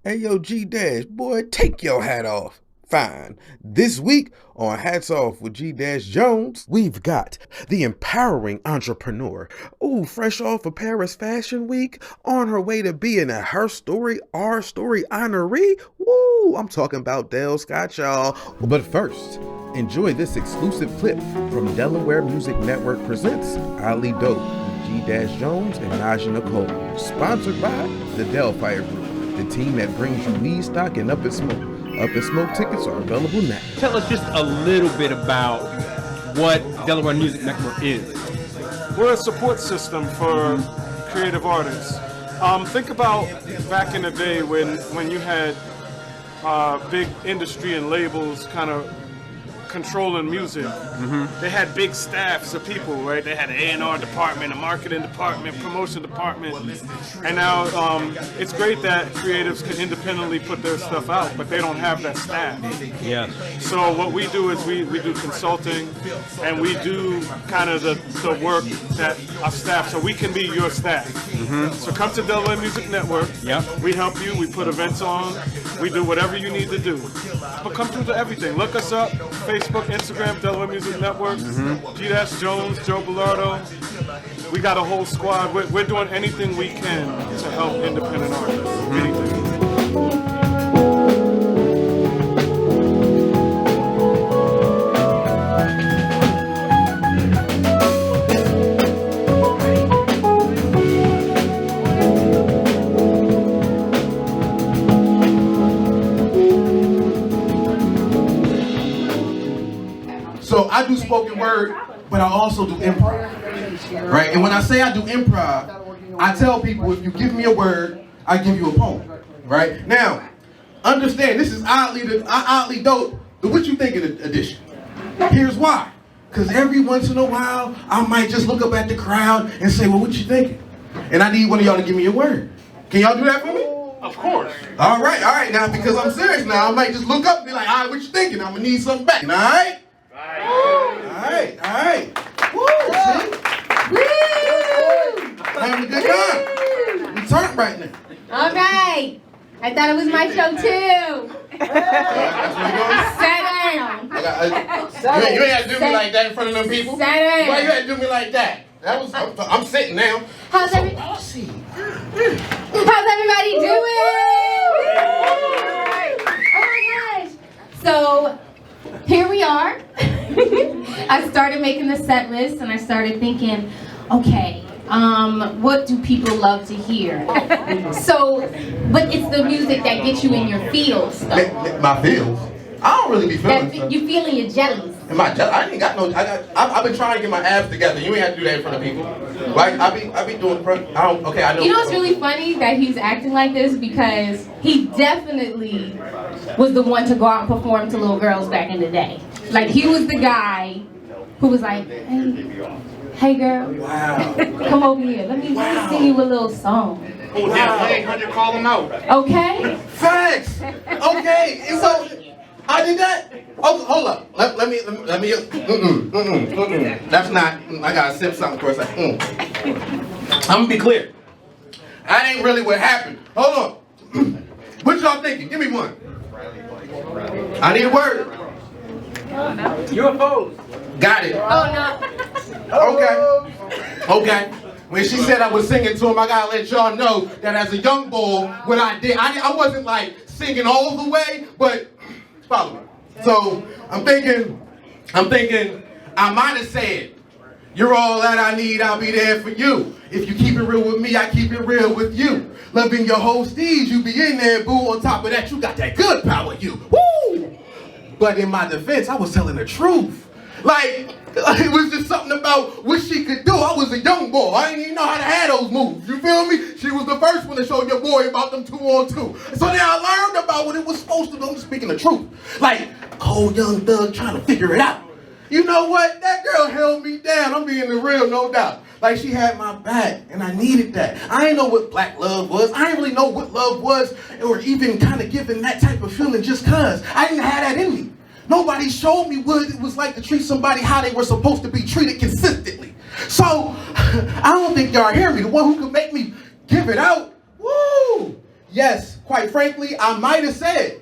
Hey yo, G-Dash, boy, take your hat off. Fine. This week on Hats Off with G-Dash Jones, we've got the empowering entrepreneur. Ooh, fresh off of Paris Fashion Week, on her way to being a Her Story, Our Story honoree. Woo, I'm talking about Dell Scott, y'all. But first, enjoy this exclusive clip from Delaware Music Network presents Oddly Dope with G-Dash Jones and Naja Nicole, sponsored by the Delaware Group, the team that brings you weed stock and Up and Smoke. Up and Smoke tickets are available now. Tell us just a little bit about what Delaware Music Network is. We're a support system for creative artists. Think about back in the day when you had big industry and labels kind of controlling music. They had big staffs of people, right? They had an A&R department, a marketing department, promotion department, and now it's great that creatives can independently put their stuff out, but they don't have that staff. Yeah. So what we do is we do consulting, and we do kind of the work that our staff, so we can be your staff. So come to Delaware Music Network. Yeah. We help you, we put events on, we do whatever you need to do. But come through to everything. Look us up, Facebook, Instagram, Delaware Music Network, G-Dash Jones, Joe Belardo. We got a whole squad. We're doing anything we can to help independent artists. Anything. So I do spoken word, but I also do improv, right? And when I say I do improv, I tell people if you give me a word, I give you a poem, right? Now, understand this is oddly dope, the What You Thinking edition. Here's why. Because every once in a while, I might just look up at the crowd and say, well, what you thinking? And I need one of y'all to give me a word. Can y'all do that for me? Of course. All right, now, because I'm serious now, I might just look up and be like, all right, what you thinking? I'm gonna need something back, all right? All right. Woo! See? Woo! Having a good time. We turned right now. All right. I thought it was my show too. Sit down. You ain't had to do me like that in front of them people. Sit down. Why you had to do me like that? I'm sitting now. How's everybody doing? Oh my gosh. So here we are. I started making the set list and I started thinking, okay, what do people love to hear? So, but it's the music that gets you in your feels though. My feels? I don't really be feeling stuff. You feeling your jellies. I ain't got no. I've been trying to get my abs together. You ain't have to do that in front of people. Like I be doing front. Okay, I know. You know what's really funny that he's acting like this because he definitely was the one to go out and perform to little girls back in the day. Like he was the guy who was like, hey girl, Wow. come over here. Let me sing you a little song. Oh, damn, 800, call them out. Okay. Facts. Okay. So I did that. Oh, hold up. Let me. That's not. I gotta sip something for a second. I'm gonna be clear. That ain't really what happened. Hold on. What y'all thinking? Give me one. I need a word. UFOs. Got it. Oh no. Okay. When she said I was singing to him, I gotta let y'all know that as a young boy, when I wasn't like singing all the way, but follow me. So I'm thinking, I might have said, you're all that I need, I'll be there for you. If you keep it real with me, I keep it real with you. Loving your whole steez, you be in there, boo. On top of that, you got that good power, you. Woo! But in my defense, I was telling the truth. Like, it was just something about what she could do. I was a young boy. I didn't even know how to have those moves. You feel me? She was the first one to show your boy about them 2-on-2. So then I learned about what it was supposed to do. I'm speaking the truth. Like, cold young thug trying to figure it out. You know what? That girl held me down. I'm being real, no doubt. Like, she had my back, and I needed that. I didn't know what black love was. I didn't really know what love was, or even kind of giving that type of feeling just cause. I didn't have that in me. Nobody showed me what it was like to treat somebody how they were supposed to be treated consistently. So, I don't think y'all hear me. The one who could make me give it out, woo, yes, quite frankly, I might have said,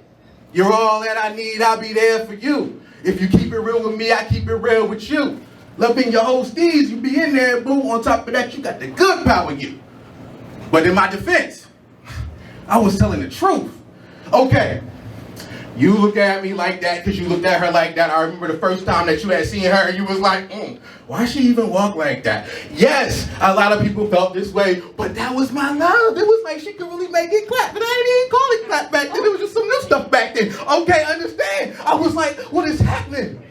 you're all that I need, I'll be there for you. If you keep it real with me, I keep it real with you. Loving your whole steez, you be in there, boo. On top of that, you got the good power you. But in my defense, I was telling the truth. Okay, you look at me like that because you looked at her like that. I remember the first time that you had seen her, you was like, why she even walk like that? Yes, a lot of people felt this way, but that was my love. It was like she could really make it clap, but I didn't even call it clap back then. It was just some new stuff back then. Okay, understand. I was like, what is happening?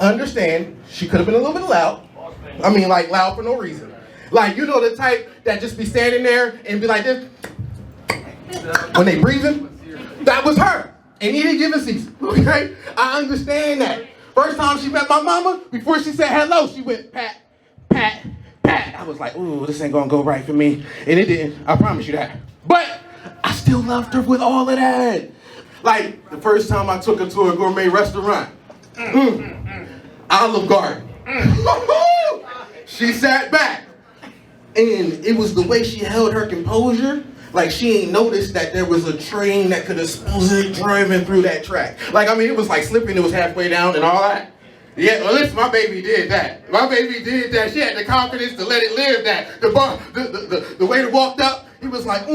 Understand, she could have been a little bit loud. I mean, like loud for no reason. Like, you know the type that just be standing there and be like this when they breathing? That was her. And any given season, okay? I understand that. First time she met my mama, before she said hello, she went pat, pat, pat. I was like, ooh, this ain't gonna go right for me. And it didn't, I promise you that. But I still loved her with all of that. Like, the first time I took her to a gourmet restaurant, Olive Garden. She sat back. And it was the way she held her composure. Like, she ain't noticed that there was a train that could have supposedly driving through that track. Like, I mean, it was like slipping, it was halfway down and all that. Yeah, well, listen, my baby did that. My baby did that. She had the confidence to let it live that. The way it walked up, he was like,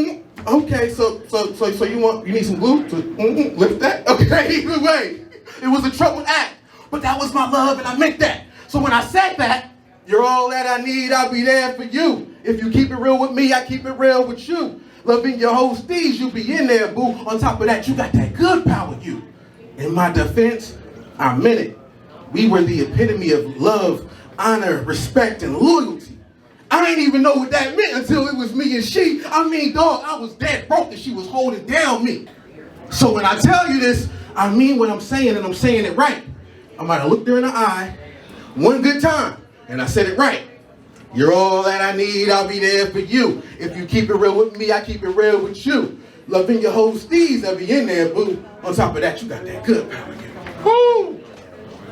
okay, so you need some glue to lift that? Okay, either way. It was a troubled act, but that was my love and I meant that. So when I said that, you're all that I need, I'll be there for you. If you keep it real with me, I keep it real with you. Loving your whole steez, you be in there, boo. On top of that, you got that good power, you. In my defense, I meant it. We were the epitome of love, honor, respect, and loyalty. I didn't even know what that meant until it was me and she. I mean, dog, I was dead broke and she was holding down me. So when I tell you this, I mean what I'm saying and I'm saying it right. I might have looked her in the eye one good time and I said it right. You're all that I need, I'll be there for you. If you keep it real with me, I keep it real with you. Loving your whole steez, I'll be in there, boo. On top of that, you got that good power. Woo!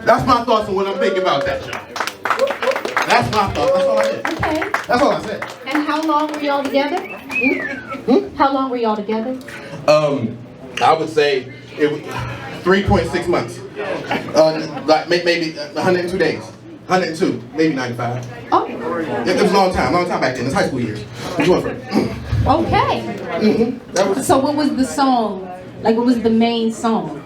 That's my thoughts on what I'm thinking about that, y'all. That's my thought. That's all I said. Okay. That's all I said. And how long were y'all together? How long were y'all together? I would say it was 3.6 months. Like maybe 102 days. 102, maybe 95. Oh. It was a long time back then. It's high school years. Okay. So what was the song? Like, what was the main song?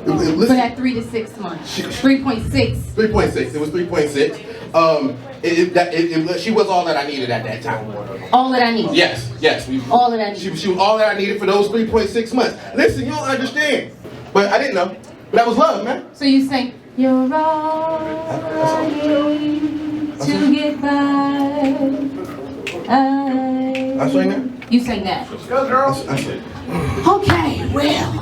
For that 3 to 6 months. 3.6. 3.6. It was 3.6. She was all that I needed at that time. All that I needed? Yes. All that I needed. She was all that I needed for those 3.6 months. Listen, you don't understand. But I didn't know. But that was love, man. So you sang, you're all I need to get by. I sang that? You sang that. Go, girl. I sang. Okay, well,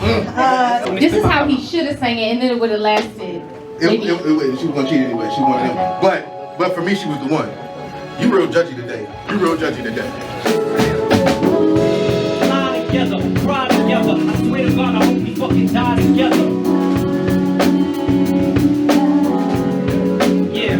this is how he should have sang it, and then it would have lasted. She was gonna cheat anyway. She wanted him. But for me, she was the one. You real judgy today. Lie together, cry together. I swear to God, I hope we fucking die together. Yeah.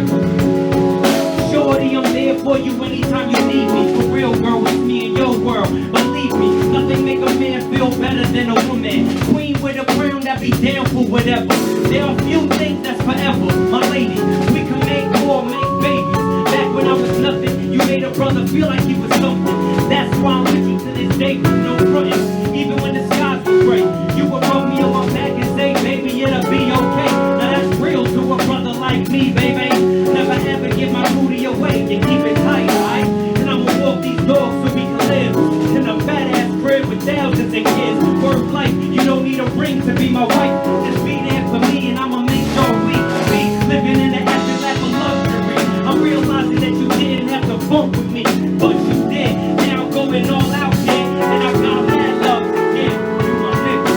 Shorty, I'm there for you anytime you need me. For real, girl, it's me in your world. Believe me, nothing make a man feel better than a woman. Queen with a crown that be down for whatever. There are few things that's forever, my lady. We can make more, make babies. Back when I was nothing, you made a brother feel like he was something. That's why I'm with you to this day with no frontin'. Even when the skies were gray, you would rub me on my back and say, baby, it'll be okay. Now that's real to a brother like me, baby. Never ever give my booty away and keep it tight, alright? And I'ma walk these dogs so we can live in a badass crib with thousands of kids. Work life, you don't need a ring to be my wife. Just be there for me and I'ma make sure we be living in the afterlife of luxury. I'm realizing that you didn't have to bump with me, but you did. Now I'm going all out here and I got mad love. Yeah, you my nigga.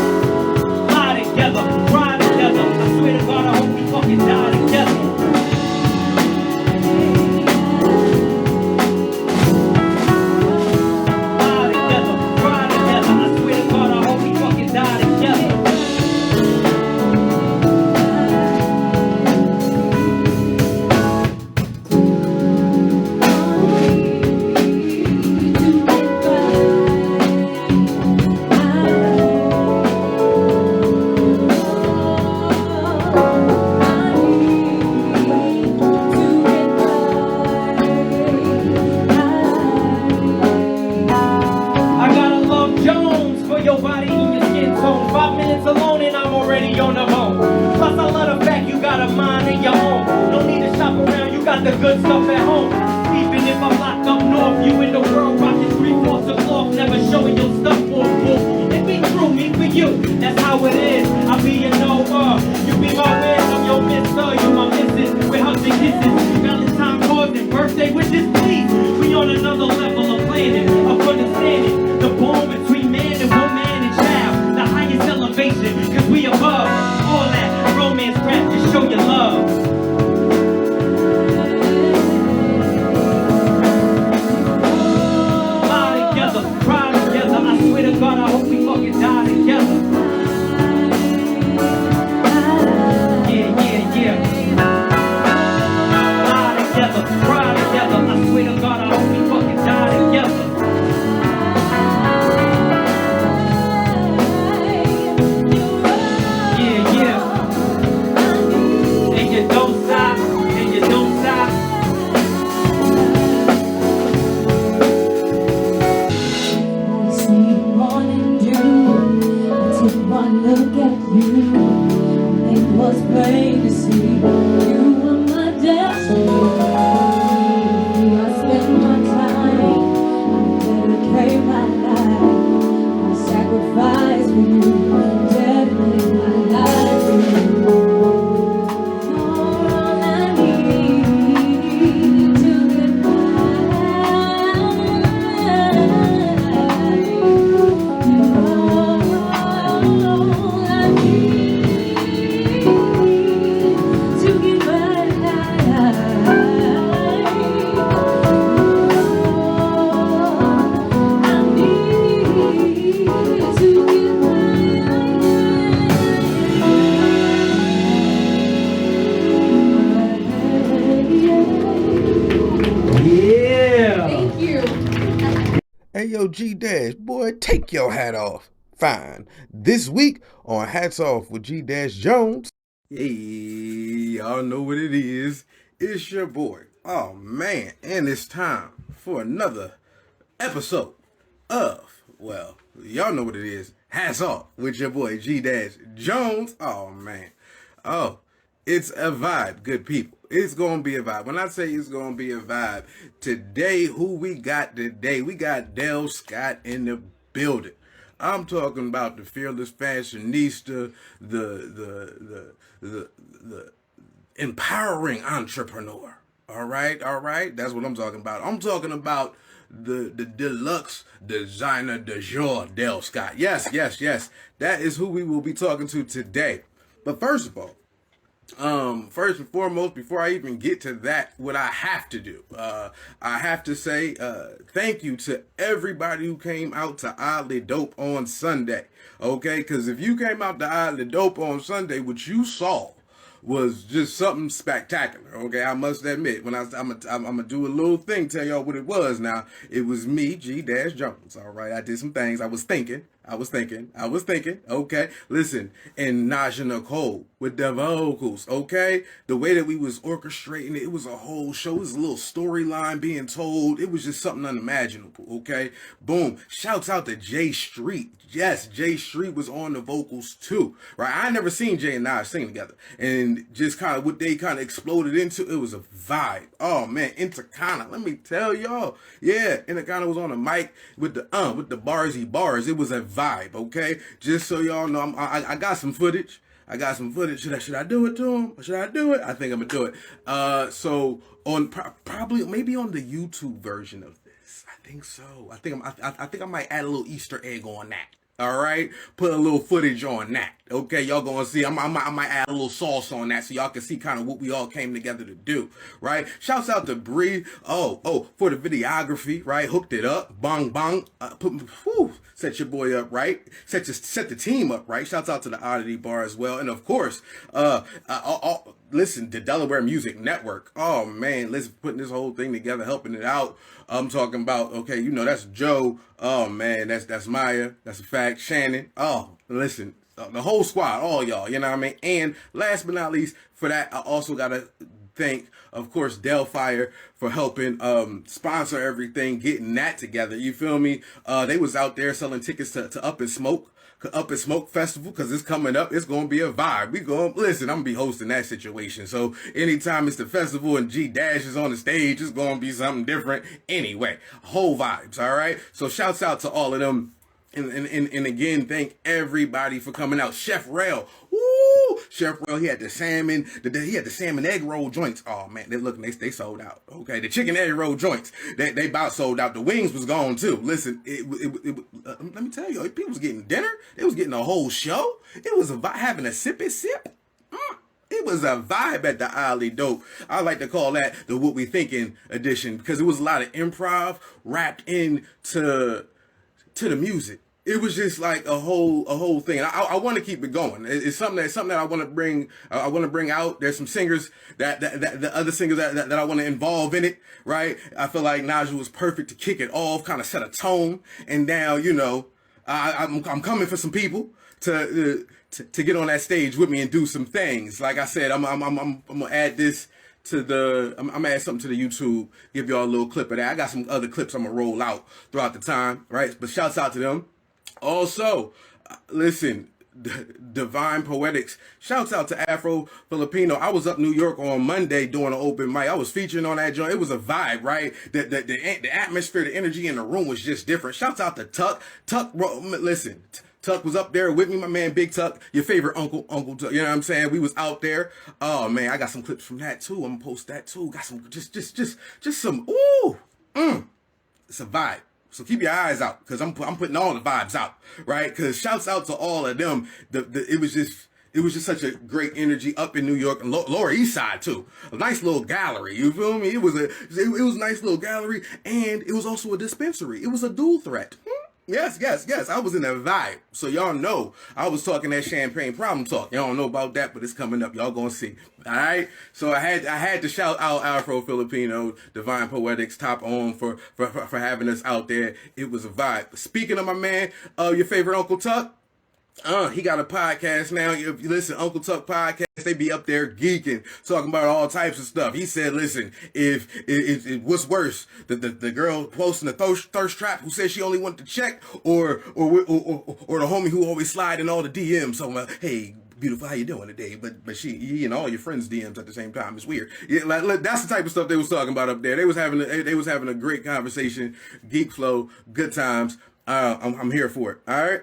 Lie together, cry together. I swear to God, I hope we fucking die together. got the good stuff at home. Even if I'm locked up north, you in the world rocking 3/4 of cloth, never showing your stuff for wolf. It be through me for you, that's how it is. I be your Noah, you be my man, I'm your mister, you my missus. With hugs and kisses, Valentine cards and birthday wishes, please. We on another level of planning, of understanding the bond between man and woman and child, the highest elevation, cause we above all that romance crap. Just show your love. Lie together, cry together. I swear to God, I hope we fucking die together. Yeah. Lie together, cry together. I swear to God, I hope we fucking die together. And you don't stop, and you don't stop. I see the morning dew. I took one look at you. It was plain to see you were my destiny. I spent my time, I dedicate my life. I sacrifice for you, dedicate my life for you. You're all I need to get by. You're all I need to get by. Yeah. Thank you. Hey, yo, G-Dash, boy, take your hat off. Fine. This week on Hats Off with G-Dash Jones. Hey, y'all know what it is. It's your boy. Oh, man. And it's time for another episode of, well, y'all know what it is. Hats Off with your boy G-Dash Jones. Oh, man. Oh, it's a vibe, good people. It's going to be a vibe. When I say it's going to be a vibe, today, who we got today? We got Dell Scott in the building. I'm talking about the fearless fashionista, the empowering entrepreneur. All right. That's what I'm talking about. I'm talking about the deluxe designer de jour, Dell Scott. Yes. That is who we will be talking to today. But first of all, first and foremost, before I even get to that, what I have to do, I have to say thank you to everybody who came out to Oddly Dope on Sunday. Okay, because if you came out to Oddly Dope on Sunday, what you saw was just something spectacular. Okay, I must admit, when I'm gonna do a little thing, tell y'all what it was. Now, it was me, G-Dash Jones. All right, I did some things. I was thinking. Okay, listen, and Naja Nicole with the vocals. Okay, the way that we was orchestrating it, it was a whole show. It was a little storyline being told. It was just something unimaginable. Okay, boom. Shouts out to Jay Street. Yes, Jay Street was on the vocals too. Right, I never seen Jay and Naj sing together, and just kind of what they kind of exploded into. It was a vibe. Oh man, Intercana. Let me tell y'all. Yeah, Intercana was on the mic with the barsy bars. It was a vibe. Okay, just so y'all know, I got some footage. Should I do it to him? Should I do it? I think I'm gonna do it. So on probably maybe on the YouTube version of this. I think so. I think I might add a little Easter egg on that. All right, put a little footage on that. Okay, y'all gonna see. I might add a little sauce on that so y'all can see kind of what we all came together to do. Right? Shouts out to Bri. Oh, for the videography. Right? Hooked it up. Bang. Set your boy up right. Set the team up right. Shouts out to the Oddity Bar as well, and of course, listen, the Delaware Music Network. Oh man, let's putting this whole thing together, helping it out. I'm talking about, okay, you know, that's Joe. Oh man, that's Maya. That's a fact. Shannon. Oh, listen, the whole squad, all y'all, you know what I mean? And last but not least, for that, I also got to thank, of course, Delaware for helping sponsor everything, getting that together. You feel me? They was out there selling tickets to Up and Smoke Festival, because it's coming up. It's gonna be a vibe. We going listen. I'm gonna be hosting that situation. So anytime it's the festival and G Dash is on the stage, it's gonna be something different. Anyway, whole vibes. All right. So shouts out to all of them. And again, thank everybody for coming out. Chef Rail, woo! Chef Rail, he had the salmon egg roll joints. Oh man, they sold out. Okay, the chicken egg roll joints, they about sold out. The wings was gone too. Listen, let me tell you, people was getting dinner. They was getting a whole show. It was having a sippy sip. It was a vibe at the Alley Dope. I like to call that the What We Thinking edition, because it was a lot of improv wrapped into the music. It was just like a whole thing. I want to keep it going. It's something that I want to bring. I want to bring out. There's some singers that the other singers that I want to involve in it. Right. I feel like Najee was perfect to kick it off, kind of set a tone. And now, I'm coming for some people to get on that stage with me and do some things. Like I said, I'm gonna add this to I'm gonna add something to the YouTube, give y'all a little clip of that. I got some other clips I'm gonna roll out throughout the time, right? But shouts out to them. Also, listen, Divine Poetics. Shouts out to Afro Filipino. I was up New York on Monday doing an open mic. I was featuring on that joint. It was a vibe, right? The atmosphere, the energy in the room was just different. Shouts out to Tuck. Listen. Tuck was up there with me, my man Big Tuck, your favorite Uncle Tuck. You know what I'm saying? We was out there. Oh man, I got some clips from that too. I'm gonna post that too. Got some just some it's a vibe. So keep your eyes out, because I'm putting all the vibes out, right? Because shouts out to all of them. It was just such a great energy up in New York and Lower East Side too. A nice little gallery. You feel me? It was a nice little gallery, and it was also a dispensary. It was a dual threat. Yes. I was in that vibe. So y'all know I was talking that champagne problem talk. Y'all don't know about that, but it's coming up. Y'all gonna see. All right. So I had to shout out Afro Filipino, Divine Poetics, Top On for having us out there. It was a vibe. Speaking of my man, your favorite Uncle Tuck. He got a podcast now. If you listen, Uncle Tuck podcast, they be up there geeking, talking about all types of stuff. He said, listen, if what's worse, the girl posting the thirst trap who says she only wanted to check, or the homie who always slide in all the DMs, so hey, beautiful, how you doing today? But she and all your friends' DMs at the same time. It's weird. Yeah, like that's the type of stuff they was talking about up there. They was having a great conversation, geek flow, good times. I'm here for it. All right.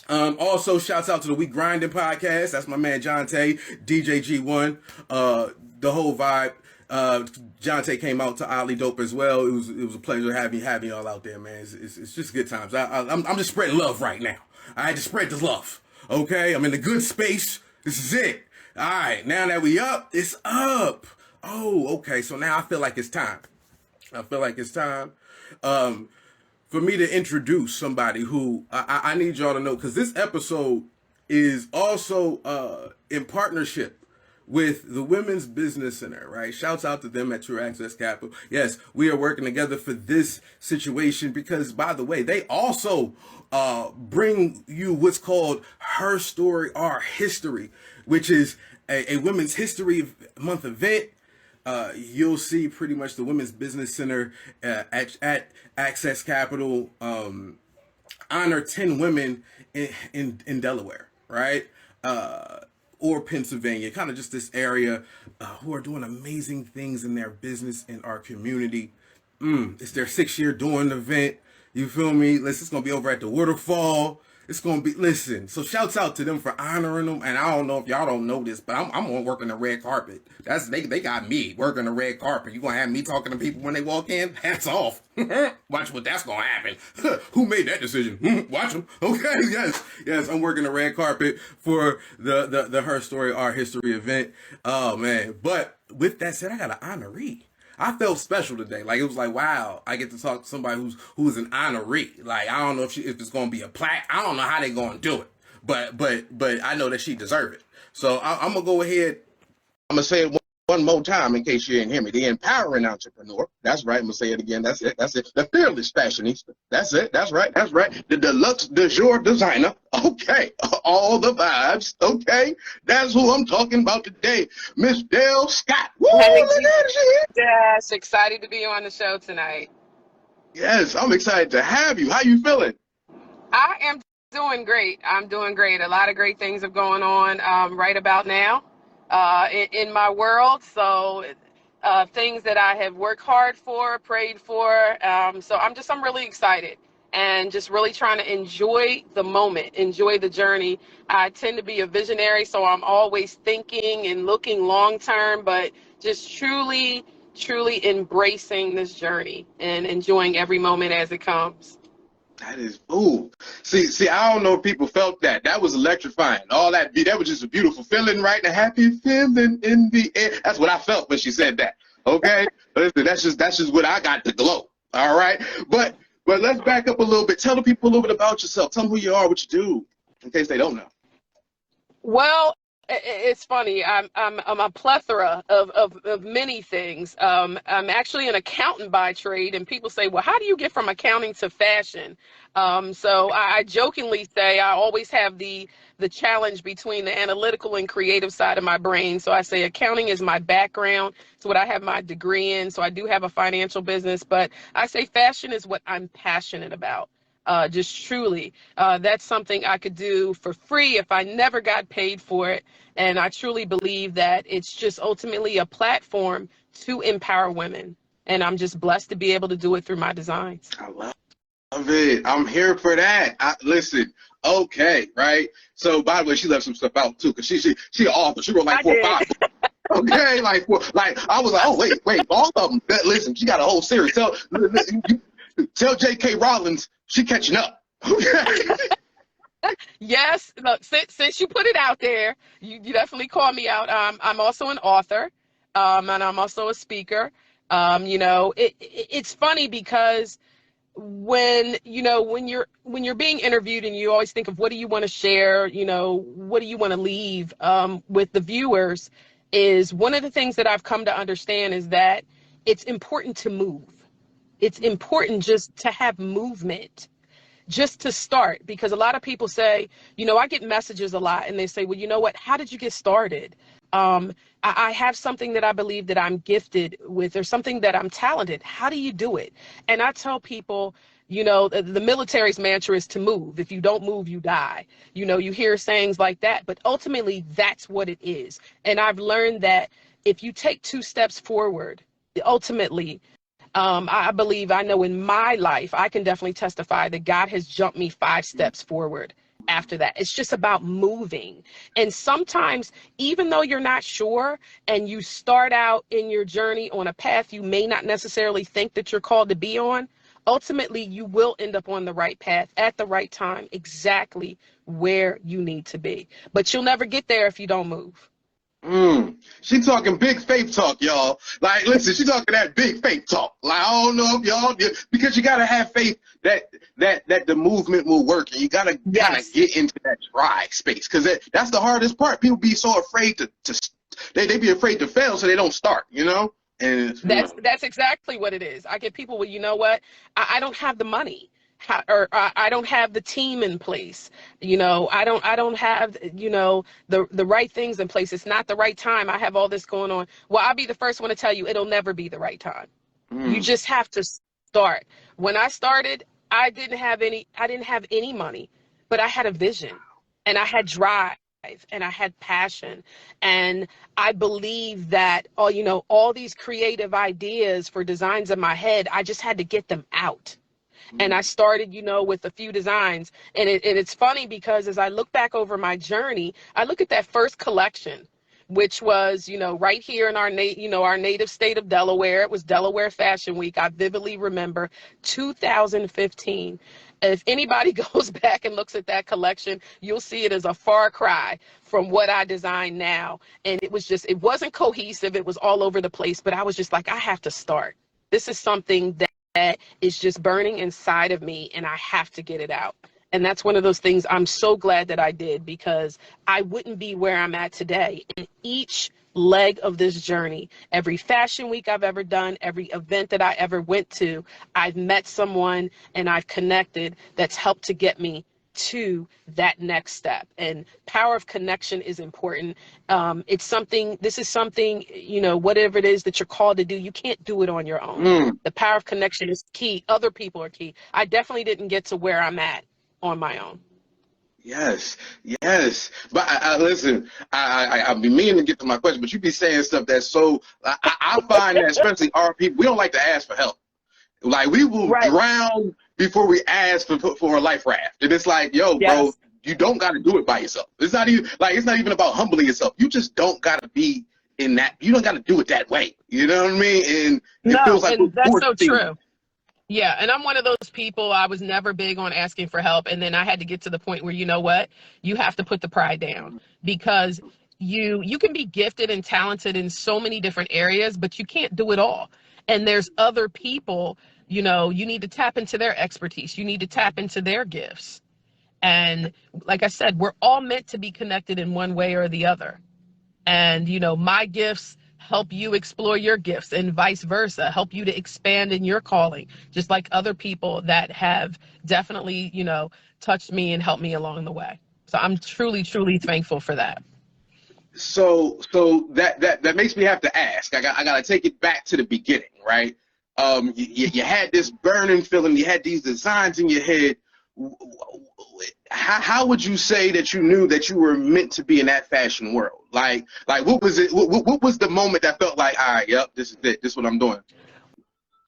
Also, shouts out to the We Grinding podcast. That's my man John Tay, DJ G1, the whole vibe. John Tay came out to Oddly Dope as well. It was a pleasure having y'all out there, man. It's just good times. I'm just spreading love right now. I had to spread the love. Okay, I'm in a good space. This is it. All right, now that we up, it's up. Oh, okay. So now I feel like it's time. For me to introduce somebody who I need y'all to know, because this episode is also in partnership with the Women's Business Center, right? Shouts out to them at True Access Capital. Yes, we are working together for this situation because, by the way, they also bring you what's called Her Story, Our History, which is a Women's History Month event. You'll see pretty much the Women's Business Center at Access Capital honor 10 women in Delaware, right? Or Pennsylvania, kind of just this area who are doing amazing things in their business in our community. It's their 6th year doing the event. You feel me? It's going to be over at the Waterfall. It's going to be, listen, so shouts out to them for honoring them. And I don't know if y'all don't know this, but I'm going to work on the red carpet. They got me working the red carpet. You going to have me talking to people when they walk in? Hats off. Watch what that's going to happen. Who made that decision? Watch them. Okay, yes, I'm working the red carpet for the Her Story, Our History event. Oh, man. But with that said, I got an honoree. I felt special today. Like, it was like, wow, I get to talk to somebody who's an honoree. Like, I don't know if it's going to be a plaque. I don't know how they're going to do it. But I know that she deserves it. So I'm going to go ahead. I'm going to say it one more time in case you didn't hear me. The empowering entrepreneur. That's right. I'm going to say it again. That's it. That's it. The fearless fashionista. That's it. That's right. That's right. The deluxe de jour designer. Okay. All the vibes. Okay. That's who I'm talking about today. Miss Dell Scott. Woo! Hey, Look at her. She here. Dash, excited to be on the show tonight. Yes, I'm excited to have you. How you feeling? I am doing great. I'm doing great. A lot of great things are going on right about now in my world. So things that I have worked hard for, prayed for. So I'm really excited and just really trying to enjoy the moment, enjoy the journey. I tend to be a visionary, so I'm always thinking and looking long term, but just truly embracing this journey and enjoying every moment as it comes. That is, ooh. See, I don't know if people felt that. That was electrifying. All that was just a beautiful feeling, right? A happy feeling in the air. That's what I felt when she said that. Okay? Listen, that's just what I got to glow. All right? But let's back up a little bit. Tell the people a little bit about yourself. Tell them who you are, what you do, in case they don't know. Well, it's funny. I'm a plethora of many things. I'm actually an accountant by trade, and people say, well, how do you get from accounting to fashion? So I jokingly say I always have the challenge between the analytical and creative side of my brain. So I say accounting is my background. It's what I have my degree in. So I do have a financial business, but I say fashion is what I'm passionate about. Just truly, that's something I could do for free if I never got paid for it. And I truly believe that it's just ultimately a platform to empower women. And I'm just blessed to be able to do it through my designs. I love it. I'm here for that. Listen, okay, right? So, by the way, she left some stuff out, too, because she an author. She wrote like 4 or 5 books. Okay, like I was like, oh, wait, all of them. Listen, she got a whole series. Tell J.K. Rowling she catching up. Yes, look, since you put it out there, you definitely call me out. I'm also an author, and I'm also a speaker. It's funny because when you're being interviewed and you always think of what do you want to share, what do you want to leave with the viewers, is one of the things that I've come to understand is that it's important to move. It's important just to have movement, just to start, because a lot of people say, I get messages a lot and they say, well, you know what, how did you get started? I have something that I believe that I'm gifted with, or something that I'm talented. How do you do it? And I tell people, the military's mantra is to move. If you don't move, you die. You hear sayings like that, but ultimately that's what it is. And I've learned that if you take 2 steps forward, ultimately, I know in my life, I can definitely testify that God has jumped me 5 steps forward after that. It's just about moving. And sometimes, even though you're not sure and you start out in your journey on a path you may not necessarily think that you're called to be on, ultimately you will end up on the right path at the right time, exactly where you need to be. But you'll never get there if you don't move. She talking big faith talk, y'all. Like, listen, she talking that big faith talk. Like, I don't know if y'all, because you gotta have faith that the movement will work, and you gotta kind of get into that dry space, because that's the hardest part. People be so afraid they be afraid to fail, so they don't start. And that's exactly what it is. I get people, well, you know what? I don't have the money. Or I don't have the team in place. I don't have, the right things in place. It's not the right time. I have all this going on. Well, I'll be the first one to tell you, it'll never be the right time. You just have to start. When I started, I didn't have any money, but I had a vision and I had drive and I had passion. And I believe that, all these creative ideas for designs in my head, I just had to get them out. And I started, with a few designs. And it's funny because as I look back over my journey, I look at that first collection, which was, right here in our native state of Delaware. It was Delaware Fashion Week. I vividly remember 2015. If anybody goes back and looks at that collection, you'll see it as a far cry from what I design now. And it wasn't cohesive. It was all over the place. But I was just like, I have to start. This is something that is just burning inside of me, and I have to get it out. And that's one of those things I'm so glad that I did, because I wouldn't be where I'm at today. And each leg of this journey. Every fashion week I've ever done, every event that I ever went to, I've met someone and I've connected that's helped to get me to that next step. And power of connection is important. This is something, whatever it is that you're called to do, you can't do it on your own. The power of connection is key. Other people are key. I definitely didn't get to where I'm at on my own. Yes. But listen, I've been meaning to get to my question, but you be saying stuff that's so, I find that especially our people, we don't like to ask for help. Like, we will drown before we ask for a life raft. And it's like, yo, bro, you don't got to do it by yourself. It's not even about humbling yourself. You just don't got to be in that. You don't got to do it that way. You know what I mean? And it feels like that's so true. Yeah, and I'm one of those people, I was never big on asking for help. And then I had to get to the point where, you know what, you have to put the pride down, because you can be gifted and talented in so many different areas, but you can't do it all. And there's other people, you need to tap into their expertise. You need to tap into their gifts. And like I said, we're all meant to be connected in one way or the other. And, my gifts help you explore your gifts, and vice versa, help you to expand in your calling, just like other people that have definitely, touched me and helped me along the way. So I'm truly, truly thankful for that. So that makes me have to ask. I got to take it back to the beginning, right? You had this burning feeling, you had these designs in your head. How would you say that you knew that you were meant to be in that fashion world? Like what was it? What was the moment that felt like, all right, yep, this is it. This is what I'm doing.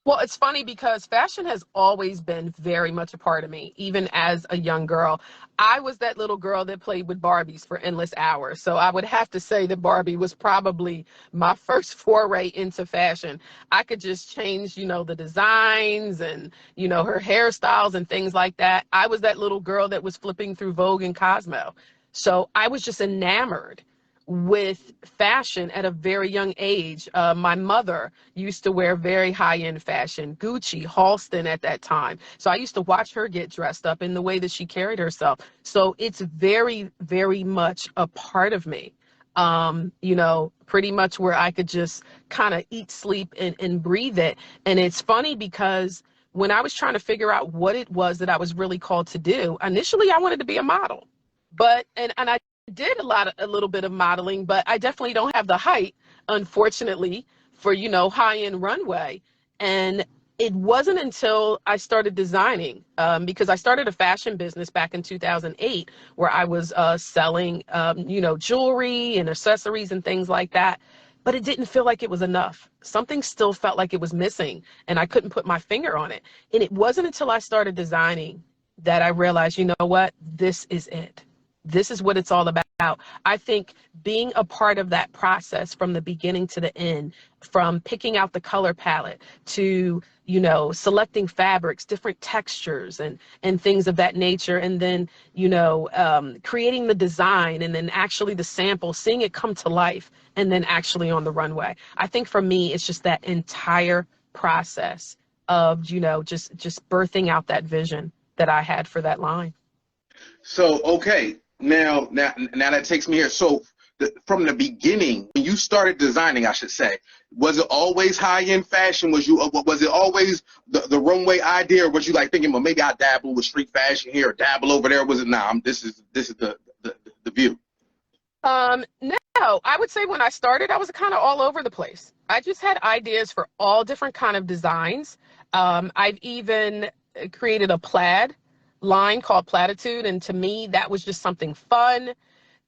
Well, it's funny because fashion has always been very much a part of me, even as a young girl. I was that little girl that played with Barbies for endless hours. So I would have to say that Barbie was probably my first foray into fashion. I could just change, the designs and, her hairstyles and things like that. I was that little girl that was flipping through Vogue and Cosmo. So I was just enamored with fashion at a very young age. My mother used to wear very high-end fashion, Gucci, Halston at that time. So I used to watch her get dressed up in the way that she carried herself. So it's very, very much a part of me. Pretty much where I could just kind of eat, sleep, and breathe it. And it's funny because when I was trying to figure out what it was that I was really called to do, initially I wanted to be a model. But I did a little bit of modeling, but I definitely don't have the height, unfortunately, for, high-end runway. And it wasn't until I started designing, because I started a fashion business back in 2008 where I was selling, jewelry and accessories and things like that. But it didn't feel like it was enough. Something still felt like it was missing, and I couldn't put my finger on it. And it wasn't until I started designing that I realized, you know what, this is it. This is what it's all about. I think being a part of that process from the beginning to the end, from picking out the color palette to, selecting fabrics, different textures and things of that nature. And then, creating the design and then actually the sample, seeing it come to life and then actually on the runway. I think for me, it's just that entire process of, just birthing out that vision that I had for that line. So, okay. Now that takes me here. So from the beginning, when you started designing, I should say, was it always high-end fashion? Was it always the runway idea, or was you like thinking, well, maybe I'll dabble with street fashion here or dabble over there? Was it, this is the view? No, I would say when I started, I was kind of all over the place. I just had ideas for all different kind of designs. I've even created a plaid line called Platitude, and to me that was just something fun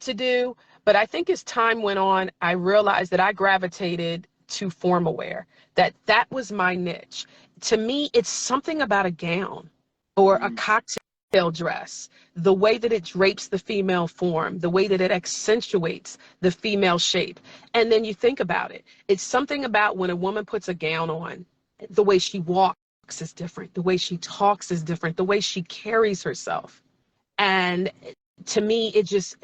to do. But I think as time went on, I realized that I gravitated to formal wear, that was my niche. To me, it's something about a gown or a cocktail dress, the way that it drapes the female form, the way that it accentuates the female shape. And then you think about it, it's something about when a woman puts a gown on, the way she walks is different, the way she talks is different, the way she carries herself. And to me, it just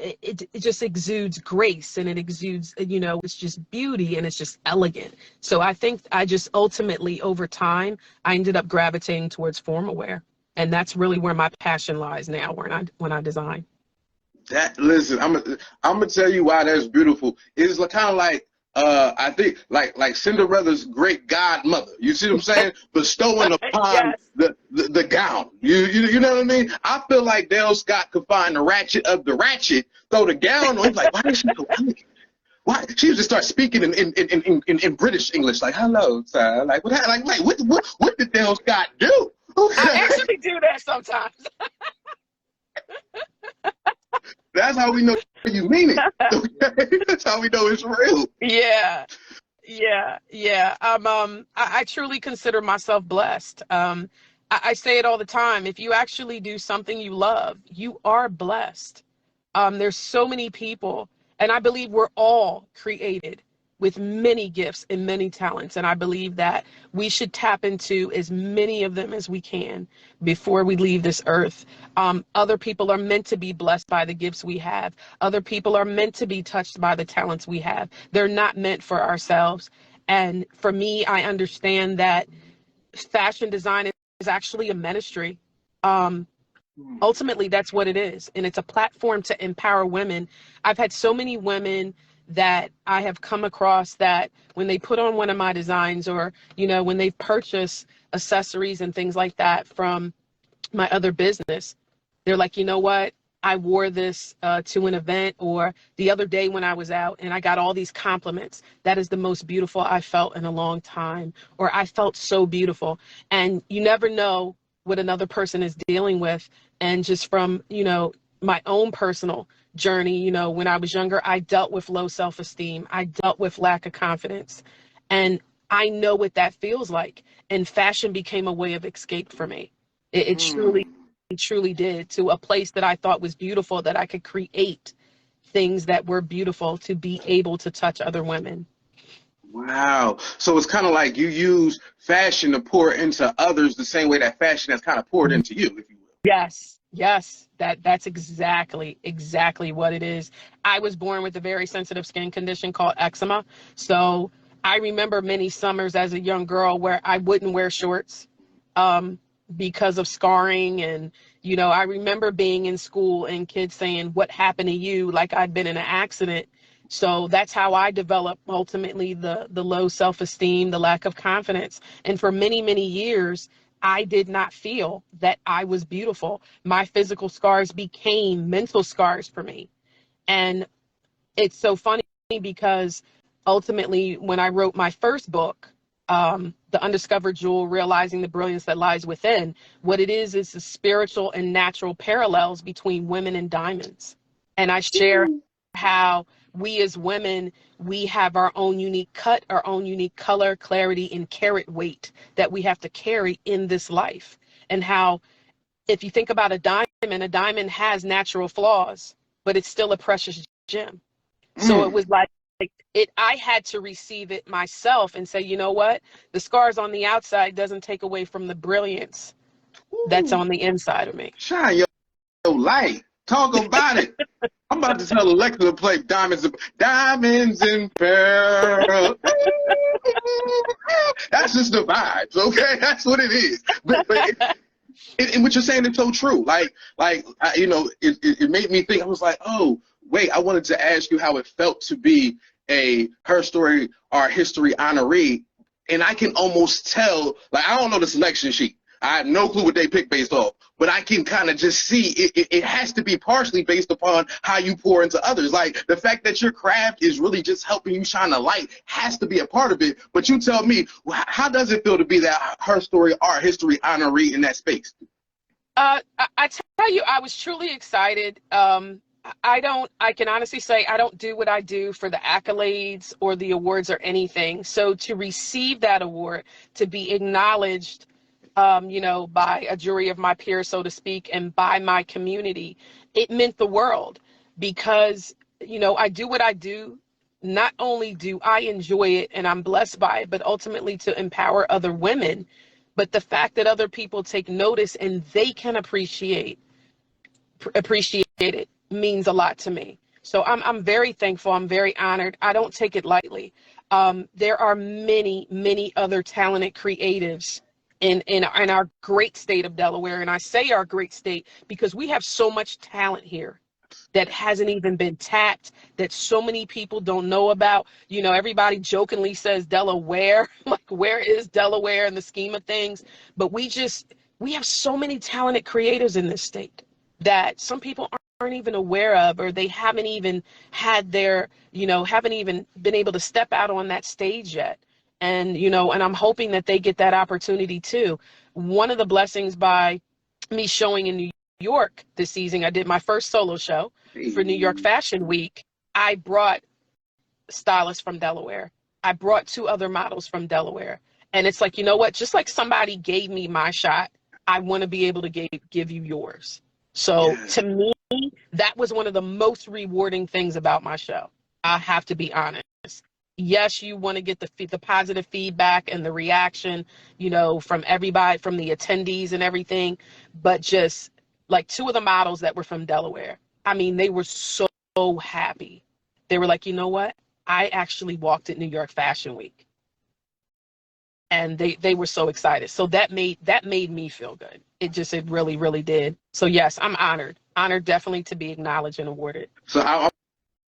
exudes grace, and it exudes, it's just beauty, and it's just elegant. So I think I just ultimately, over time, I ended up gravitating towards formal wear. And that's really where my passion lies now when I design. Listen, I'm gonna tell you why that's beautiful. It's kind of like I think like Cinderella's great godmother. You see what I'm saying? Bestowing upon Yes. the gown. You know what I mean? I feel like Dell Scott could find the ratchet of the ratchet, throw the gown on. He's like, why is she so elegant? Why she would just start speaking in British English, like hello, sir. Like what did Dell Scott do? I actually do that sometimes. That's how we know you mean it. Okay? That's how we know it's real. Yeah. I truly consider myself blessed. I say it all the time. If you actually do something you love, you are blessed. There's so many people, and I believe we're all created with many gifts and many talents. And I believe that we should tap into as many of them as we can before we leave this earth. Other people are meant to be blessed by the gifts we have. Other people are meant to be touched by the talents we have. They're not meant for ourselves. And for me, I understand that fashion design is actually a ministry. Ultimately, that's what it is. And it's a platform to empower women. I've had so many women that I have come across that when they put on one of my designs, or, when they purchase accessories and things like that from my other business, they're like, you know what? I wore this to an event, or the other day when I was out and I got all these compliments. That is the most beautiful I felt in a long time, or I felt so beautiful. And you never know what another person is dealing with. And just from, my own personal journey, when I was younger, I dealt with low self-esteem. I dealt with lack of confidence. And I know what that feels like. And fashion became a way of escape for me. It truly did, to a place that I thought was beautiful, that I could create things that were beautiful to be able to touch other women. Wow. So it's kind of like you use fashion to pour into others the same way that fashion has kind of poured into you, if you will. Yes. That's exactly what it is. I was born with a very sensitive skin condition called eczema. So I remember many summers as a young girl where I wouldn't wear shorts because of scarring. And, I remember being in school and kids saying, what happened to you? Like I'd been in an accident. So that's how I developed ultimately the low self-esteem, the lack of confidence. And for many, many years, I did not feel that I was beautiful. My physical scars became mental scars for me. And it's so funny because ultimately when I wrote my first book, The Undiscovered Jewel, Realizing the Brilliance That Lies Within, what it is the spiritual and natural parallels between women and diamonds. And I share how we as women, we have our own unique cut, our own unique color, clarity, and carat weight that we have to carry in this life. And how, if you think about a diamond has natural flaws, but it's still a precious gem. So it was like I had to receive it myself and say, you know what? The scars on the outside doesn't take away from the brilliance that's on the inside of me. Shine your light. Talk about it. I'm about to tell Alexa to play Diamonds and Pearls. That's just the vibes, okay? That's what it is. But and what you're saying is so true. It made me think. I was like, oh, wait, I wanted to ask you how it felt to be a Her Story, Our History honoree. And I can almost tell, I don't know the selection sheet. I have no clue what they pick based off, but I can kind of just see it has to be partially based upon how you pour into others. Like the fact that your craft is really just helping you shine a light has to be a part of it. But you tell me, how does it feel to be that Her Story, Our History honoree in that space? I tell you, I was truly excited. I can honestly say I don't do what I do for the accolades or the awards or anything. So to receive that award, to be acknowledged by a jury of my peers, so to speak, and by my community, it meant the world because, I do what I do. Not only do I enjoy it and I'm blessed by it, but ultimately to empower other women. But the fact that other people take notice and they can appreciate it means a lot to me. So I'm very thankful. I'm very honored. I don't take it lightly. There are many, many other talented creatives in our great state of Delaware. And I say our great state because we have so much talent here. that hasn't even been tapped, that so many people don't know about. You know, everybody jokingly says Delaware, like where is Delaware in the scheme of things? But we have so many talented creatives in this state that some people aren't even aware of, or they haven't even had their, haven't even been able to step out on that stage yet. And, and I'm hoping that they get that opportunity too. One of the blessings by me showing in New York this season, I did my first solo show for New York Fashion Week. I brought stylists from Delaware. I brought 2 other models from Delaware. And it's like, you know what? Just like somebody gave me my shot, I want to be able to give you yours. So to me, that was one of the most rewarding things about my show. I have to be honest. Yes, you want to get the positive feedback and the reaction, from everybody, from the attendees and everything. But just like 2 of the models that were from Delaware, I mean, they were so happy. They were like, you know what? I actually walked at New York Fashion Week. And they were so excited. So that made me feel good. It really, really did. So yes, I'm honored definitely to be acknowledged and awarded. So I'm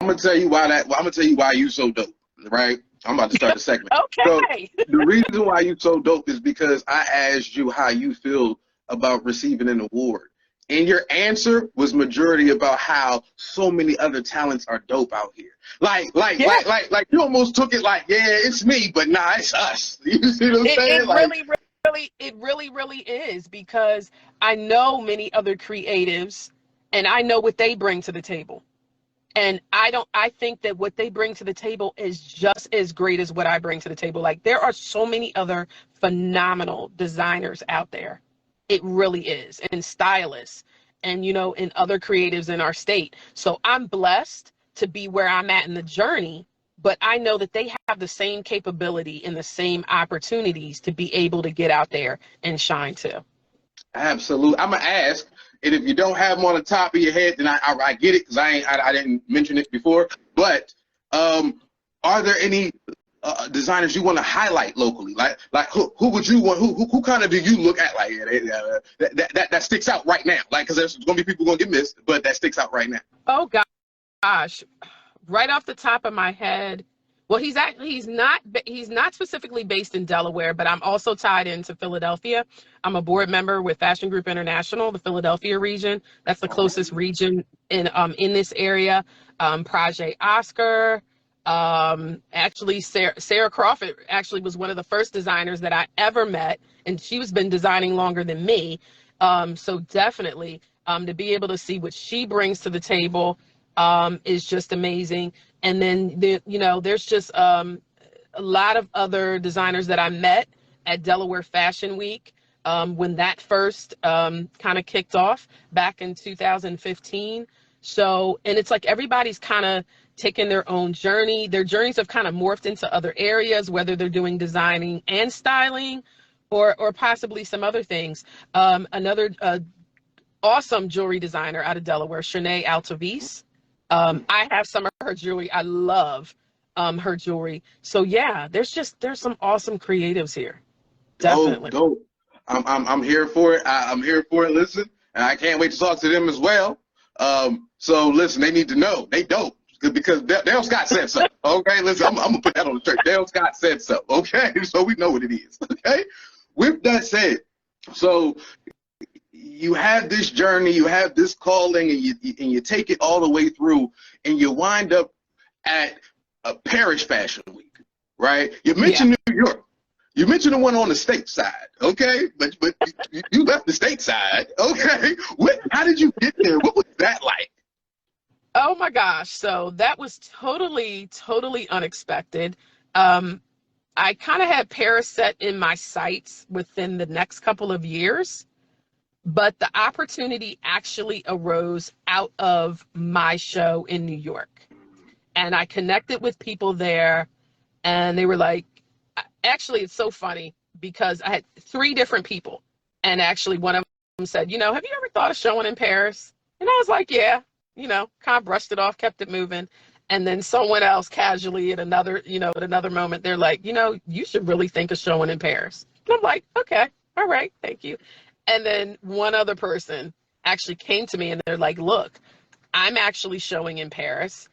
gonna tell you why I'm gonna tell you why you so dope, right? I'm about to start the segment. Okay. So the reason why you so dope is because I asked you how you feel about receiving an award. And your answer was majority about how so many other talents are dope out here. Like you almost took it like, yeah, it's me, but nah, it's us. You see what I'm saying? It really is, because I know many other creatives and I know what they bring to the table. And I think that what they bring to the table is just as great as what I bring to the table. Like, there are so many other phenomenal designers out there. It really is. And stylists and, and other creatives in our state. So I'm blessed to be where I'm at in the journey, but I know that they have the same capability and the same opportunities to be able to get out there and shine too. Absolutely. I'm going to ask, and if you don't have them on the top of your head, then I get it, because I didn't mention it before, but are there any designers you want to highlight locally? Like who would you want? Who kind of do you look at like that sticks out right now? Like, because there's gonna be people gonna get missed, but that sticks out right now. Oh gosh, right off the top of my head, well, he's not specifically based in Delaware, but I'm also tied into Philadelphia. I'm a board member with Fashion Group International, the Philadelphia region. That's the closest region in this area. Project Oscar. Actually, Sarah Crawford actually was one of the first designers that I ever met, and she's been designing longer than me. So definitely, to be able to see what she brings to the table is just amazing. And then there's just a lot of other designers that I met at Delaware Fashion Week when that first kind of kicked off back in 2015. So, and it's like everybody's kind of taken their own journey. Their journeys have kind of morphed into other areas, whether they're doing designing and styling or possibly some other things. Another awesome jewelry designer out of Delaware, Shanae Altavis. I have some of her jewelry. I love her jewelry. So yeah, there's some awesome creatives here. Definitely. Dope. I'm here for it. I'm here for it. Listen, and I can't wait to talk to them as well. So listen, they need to know they dope because Dell Scott said so. Okay, listen, I'm gonna put that on the shirt. Dell Scott said so. Okay, so we know what it is. Okay. With that said, so you have this journey, you have this calling, and you take it all the way through, and you wind up at a Paris Fashion Week, right? You mentioned New York. You mentioned the one on the state side, okay? But you left the state side, okay? How did you get there? What was that like? Oh my gosh! So that was totally unexpected. I kind of had Paris set in my sights within the next couple of years, but the opportunity actually arose out of my show in New York. And I connected with people there, and they were like, actually, it's so funny because I had 3 different people. And actually one of them said, have you ever thought of showing in Paris? And I was like, yeah, kind of brushed it off, kept it moving. And then someone else casually at another moment, they're like, you should really think of showing in Paris. And I'm like, okay, all right, thank you. And then one other person actually came to me and they're like, look, I'm actually showing in Paris.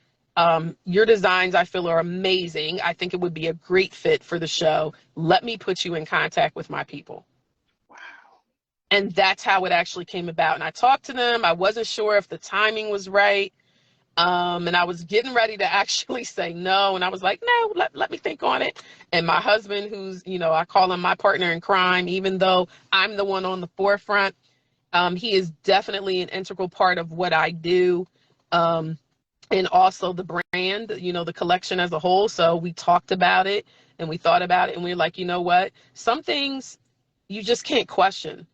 Your designs, I feel, are amazing. I think it would be a great fit for the show. Let me put you in contact with my people. Wow. And that's how it actually came about. And I talked to them. I wasn't sure if the timing was right. And I was getting ready to actually say no. And I was like, no, let me think on it. And my husband, who's, I call him my partner in crime, even though I'm the one on the forefront, he is definitely an integral part of what I do. And also the brand, the collection as a whole. So we talked about it and we thought about it and we were like, you know what? Some things you just can't question.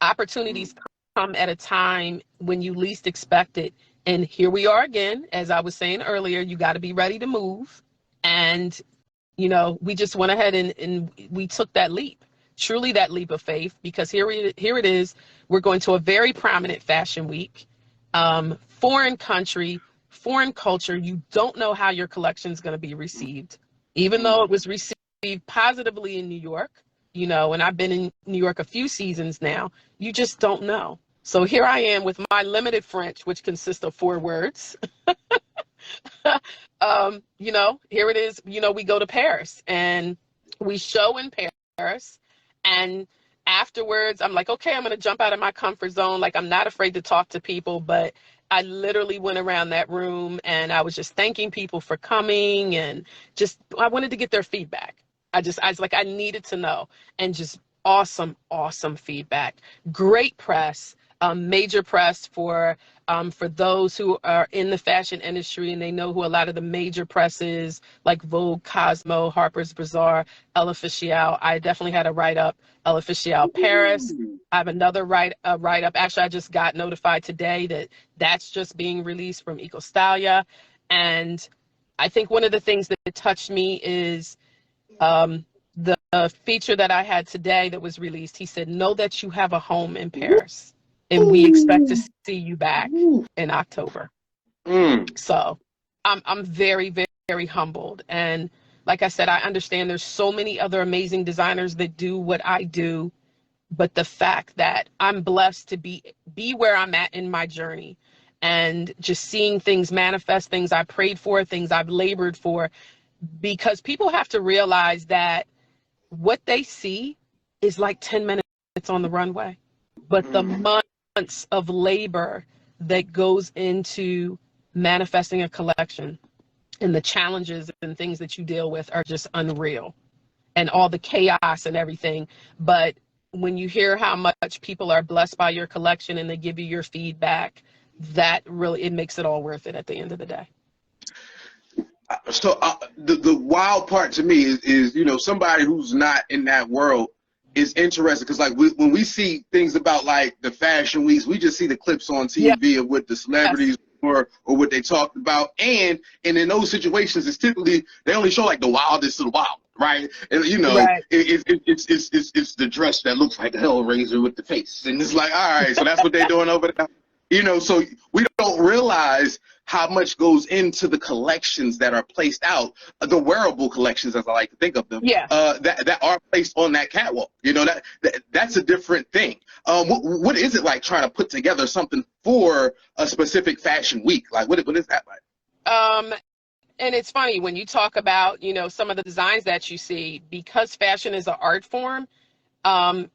Opportunities come at a time when you least expect it. And here we are again, as I was saying earlier, you got to be ready to move. And, we just went ahead and we took that leap, truly that leap of faith, because here it is. We're going to a very prominent fashion week, foreign country, foreign culture. You don't know how your collection is going to be received, even though it was received positively in New York, and I've been in New York a few seasons now. You just don't know. So here I am with my limited French, which consists of 4 words. Here it is, we go to Paris and we show in Paris. And afterwards, I'm like, okay, I'm going to jump out of my comfort zone. Like, I'm not afraid to talk to people, but I literally went around that room and I was just thanking people for coming and I wanted to get their feedback. I was like, I needed to know, and just awesome feedback. Great press. Major press for those who are in the fashion industry and they know who a lot of the major press is, like Vogue, Cosmo, Harper's Bazaar, Elle Officielle. I definitely had a write-up, Elle Officielle Paris. I have another write-up. Actually, I just got notified today that's just being released from Ecostalia. And I think one of the things that touched me is the feature that I had today that was released. He said, know that you have a home in Paris. And we expect to see you back in October. So I'm very, very, very humbled. And like I said, I understand there's so many other amazing designers that do what I do. But the fact that I'm blessed to be where I'm at in my journey and just seeing things manifest, things I prayed for, things I've labored for, because people have to realize that what they see is like 10 minutes on the runway. But the months of labor that goes into manifesting a collection and the challenges and things that you deal with are just unreal, and all the chaos and everything. But when you hear how much people are blessed by your collection and they give you your feedback, that really, it makes it all worth it at the end of the day. So the wild part to me is somebody who's not in that world is interesting, because like when we see things about like the fashion weeks, we just see the clips on TV of what the celebrities or what they talked about, and in those situations, it's typically they only show like the wildest of the wild, right? And it's the dress that looks like a Hellraiser with the face, and it's like, all right, so that's what they're doing over there, so we don't realize how much goes into the collections that are placed out, the wearable collections, as I like to think of them, that are placed on that catwalk. That's a different thing. What is it like trying to put together something for a specific fashion week? Like, what is that like? And it's funny when you talk about, some of the designs that you see, because fashion is an art form.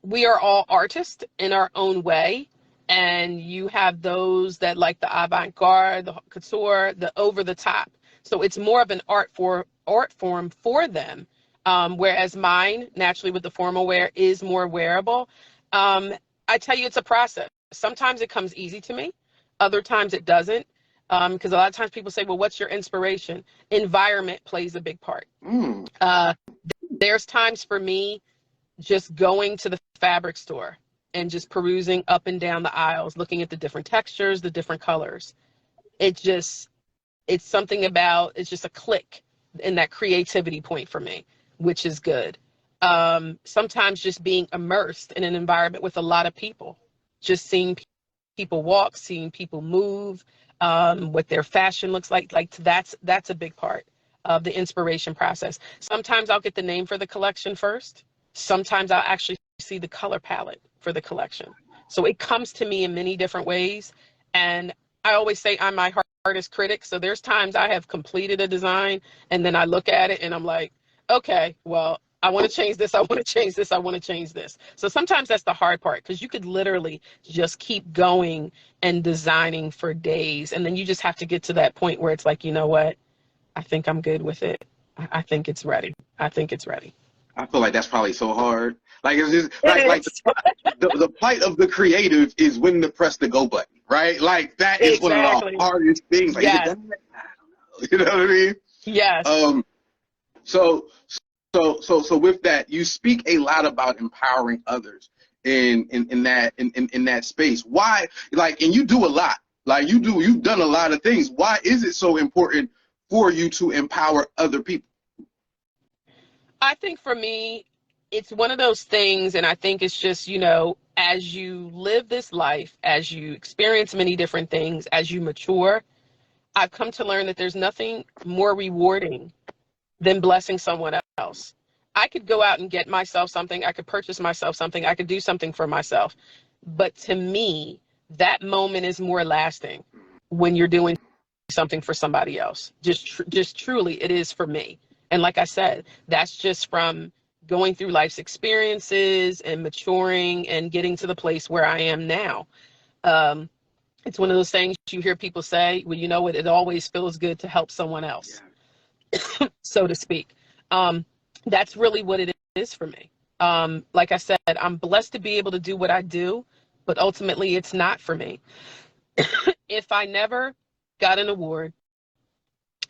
We are all artists in our own way. And you have those that like the avant-garde, the couture, the over-the-top. So it's more of an art form for them, whereas mine, naturally with the formal wear, is more wearable. I tell you, it's a process. Sometimes it comes easy to me. Other times it doesn't, because a lot of times people say, well, what's your inspiration? Environment plays a big part. There's times for me just going to the fabric store and just perusing up and down the aisles, looking at the different textures, the different colors. It's something about, it's just a click in that creativity point for me, which is good. Sometimes just being immersed in an environment with a lot of people, just seeing people walk, seeing people move, what their fashion looks like that's a big part of the inspiration process. Sometimes I'll get the name for the collection first. Sometimes I'll actually see the color palette for the collection. So it comes to me in many different ways. And I always say I'm my hardest critic. So there's times I have completed a design and then I look at it and I'm like, okay, well, I want to change this. I want to change this. I want to change this. So sometimes that's the hard part, because you could literally just keep going and designing for days. And then you just have to get to that point where it's like, you know what? I think I'm good with it. I think it's ready. I think it's ready. I feel like that's probably so hard. Like it's just It is. the plight of the creative is when to press the go button, right? Like that is one of Exactly. the hardest things. Like, Yes. is it done yet? I don't know. You know what I mean? Yes. So with that, you speak a lot about empowering others in that space. Why, like, and you do a lot. Like you've done a lot of things. Why is it so important for you to empower other people? I think for me, it's one of those things, and I think it's just, you know, as you live this life, as you experience many different things, as you mature, I've come to learn that there's nothing more rewarding than blessing someone else. I could go out and get myself something, I could purchase myself something, I could do something for myself. But to me, that moment is more lasting when you're doing something for somebody else. Just truly, it is for me. And like I said, that's just from going through life's experiences and maturing and getting to the place where I am now. It's one of those things you hear people say, well, you know what, it always feels good to help someone else, so to speak. That's really what it is for me. Like I said, I'm blessed to be able to do what I do, but ultimately it's not for me. If I never got an award,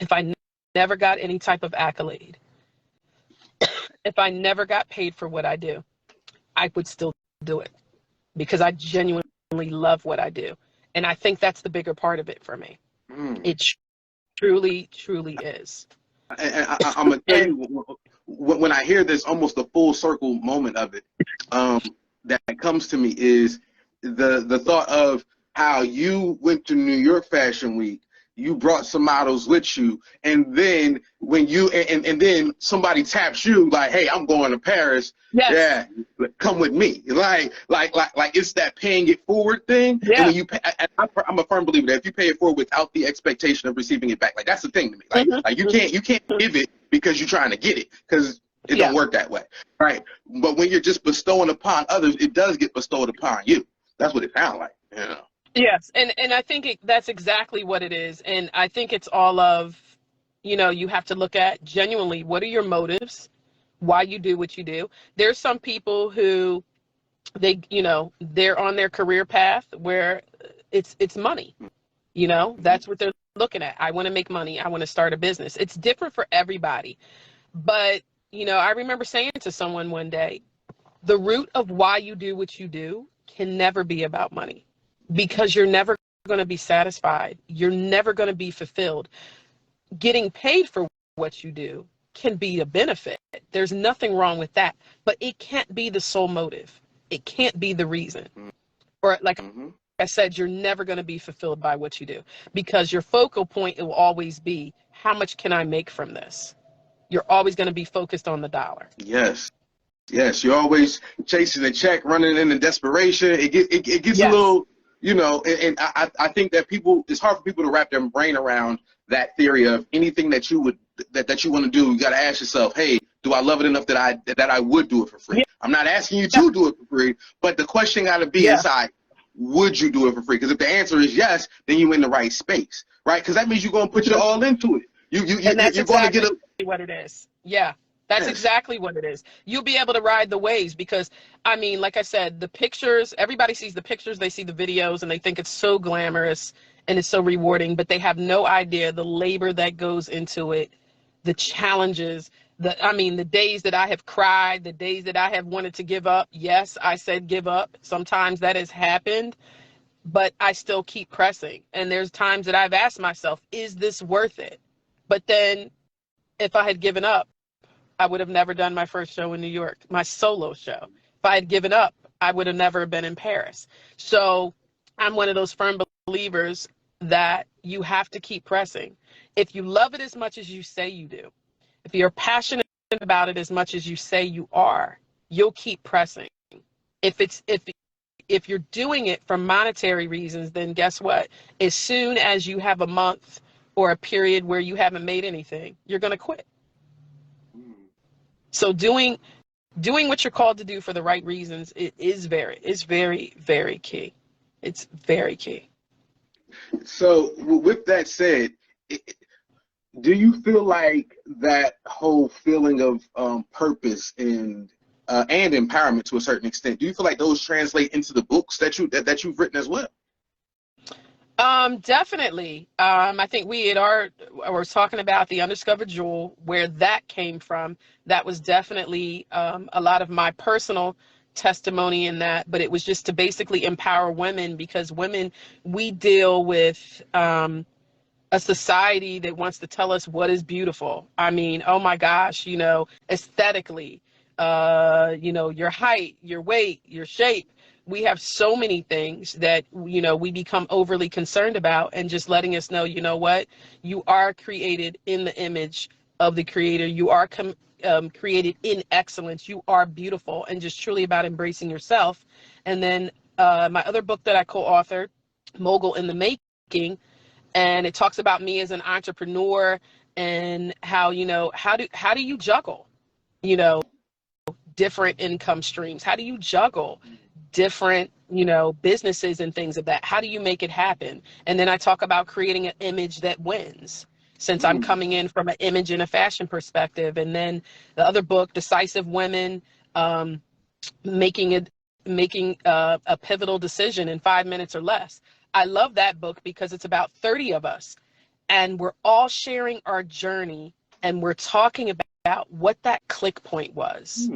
if I never got any type of accolade, if I never got paid for what I do, I would still do it because I genuinely love what I do. And I think that's the bigger part of it for me. It truly, truly is. I'm going to tell you, when I hear this, almost a full circle moment of it, that comes to me is the thought of how you went to New York Fashion Week, you brought some models with you, and then when you and then somebody taps you like, hey, I'm going to Paris. Yes. Yeah, come with me. Like it's that paying it forward thing. Yeah. And when you pay, I'm a firm believer that if you pay it forward without the expectation of receiving it back, like that's the thing to me. Like you can't give it because you're trying to get it, because it don't work that way, right? But when you're just bestowing upon others, it does get bestowed upon you. That's what it sounds like, you know. Yes, and I think that's exactly what it is. And I think it's all of, you know, you have to look at genuinely, what are your motives, why you do what you do. There's some people who they're on their career path where it's money, you know, that's what they're looking at. I want to make money. I want to start a business. It's different for everybody. But, you know, I remember saying to someone one day, the root of why you do what you do can never be about money, because you're never going to be satisfied. You're never going to be fulfilled. Getting paid for what you do can be a benefit. There's nothing wrong with that, but it can't be the sole motive. It can't be the reason. Or like I said, you're never going to be fulfilled by what you do, because your focal point, it will always be, how much can I make from this? You're always going to be focused on the dollar. Yes, you're always chasing a check, running into desperation. It gets a little, you know, and I think that it's hard for people to wrap their brain around that theory of anything that you want to do. You got to ask yourself, hey, do I love it enough that I would do it for free? I'm not asking you to do it for free, but the question got to be inside, would you do it for free? Because if the answer is yes, then you're in the right space, right? Because that means you're going to put your all into it. You're going to get what it is. Yeah, that's exactly what it is. You'll be able to ride the waves, because, I mean, like I said, the pictures, everybody sees the pictures, they see the videos, and they think it's so glamorous and it's so rewarding, but they have no idea the labor that goes into it, the challenges, the days that I have cried, the days that I have wanted to give up. Yes, I said give up. Sometimes that has happened, but I still keep pressing. And there's times that I've asked myself, is this worth it? But then if I had given up, I would have never done my first show in New York, my solo show. If I had given up, I would have never been in Paris. So I'm one of those firm believers that you have to keep pressing. If you love it as much as you say you do, if you're passionate about it as much as you say you are, you'll keep pressing. If if you're doing it for monetary reasons, then guess what? As soon as you have a month or a period where you haven't made anything, you're going to quit. So doing what you're called to do for the right reasons is very, very key. It's very key. So with that said, do you feel like that whole feeling of purpose and empowerment to a certain extent, do you feel like those translate into the books that you've written as well? Definitely. I think I was talking about the undiscovered jewel, where that came from. That was definitely a lot of my personal testimony in that, but it was just to basically empower women, because women, we deal with a society that wants to tell us what is beautiful. I mean, oh my gosh, aesthetically, your height, your weight, your shape. We have so many things that, we become overly concerned about, and just letting us know, you know what, you are created in the image of the creator. You are created in excellence. You are beautiful, and just truly about embracing yourself. And then my other book that I co-authored, Mogul in the Making, and it talks about me as an entrepreneur and how, how do you juggle, different income streams? How do you juggle different, businesses and things of that? How do you make it happen? And then I talk about creating an image that wins, since I'm coming in from an image and a fashion perspective. And then the other book, Decisive Women, making a pivotal decision in 5 minutes or less. I love that book because it's about 30 of us, and we're all sharing our journey, and we're talking about what that click point was.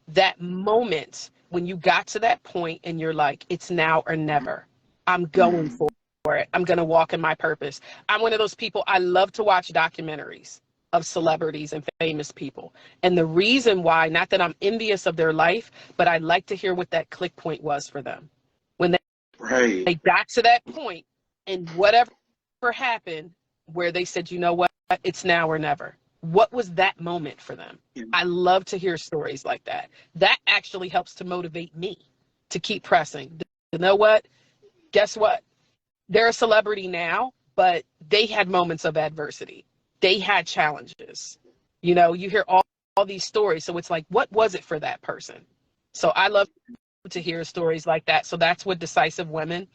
That moment when you got to that point and you're like, it's now or never. I'm going for it. I'm going to walk in my purpose. I'm one of those people, I love to watch documentaries of celebrities and famous people. And the reason why, not that I'm envious of their life, but I like to hear what that click point was for them. When they got to that point, and whatever happened, where they said, you know what, it's now or never. What was that moment for them? I love to hear stories like that. That actually helps to motivate me to keep pressing. You know what? Guess what? They're a celebrity now, but they had moments of adversity. They had challenges. You hear all these stories. So it's like, what was it for that person? So I love to hear stories like that. So that's what Decisive Women,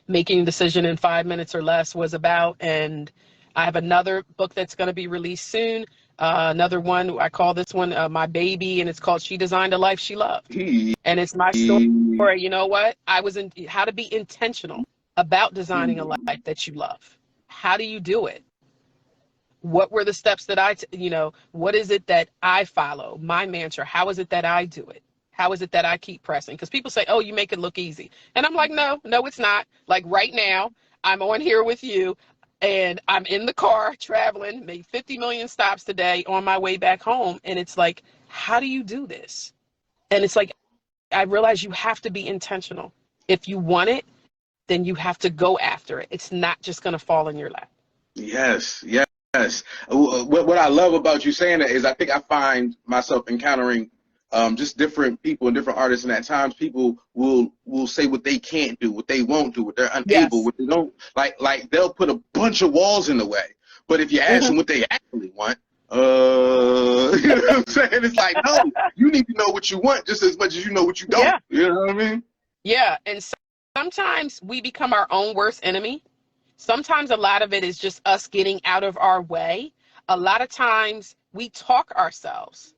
making a decision in 5 minutes or less, was about. And I have another book that's going to be released soon. Another one, I call this one My Baby, and it's called She Designed a Life She Loved. And it's my story. You know what? How to be intentional about designing a life that you love. How do you do it? What were the steps that what is it that I follow? My mantra. How is it that I do it? How is it that I keep pressing? Because people say, oh, you make it look easy. And I'm like, no, it's not. Like right now, I'm on here with you, and I'm in the car traveling, made 50 million stops today on my way back home. And it's like, how do you do this? And it's like, I realize you have to be intentional. If you want it, then you have to go after it. It's not just going to fall in your lap. Yes. What I love about you saying that is, I think I find myself encountering just different people and different artists, and at times people will say what they can't do, what they won't do, what they're unable, what they don't like they'll put a bunch of walls in the way. But if you ask them what they actually want, you know what I'm saying? It's like, no, you need to know what you want just as much as you know what you don't. Yeah. You know what I mean? Yeah. And sometimes we become our own worst enemy. Sometimes a lot of it is just us getting out of our way. A lot of times we talk ourselves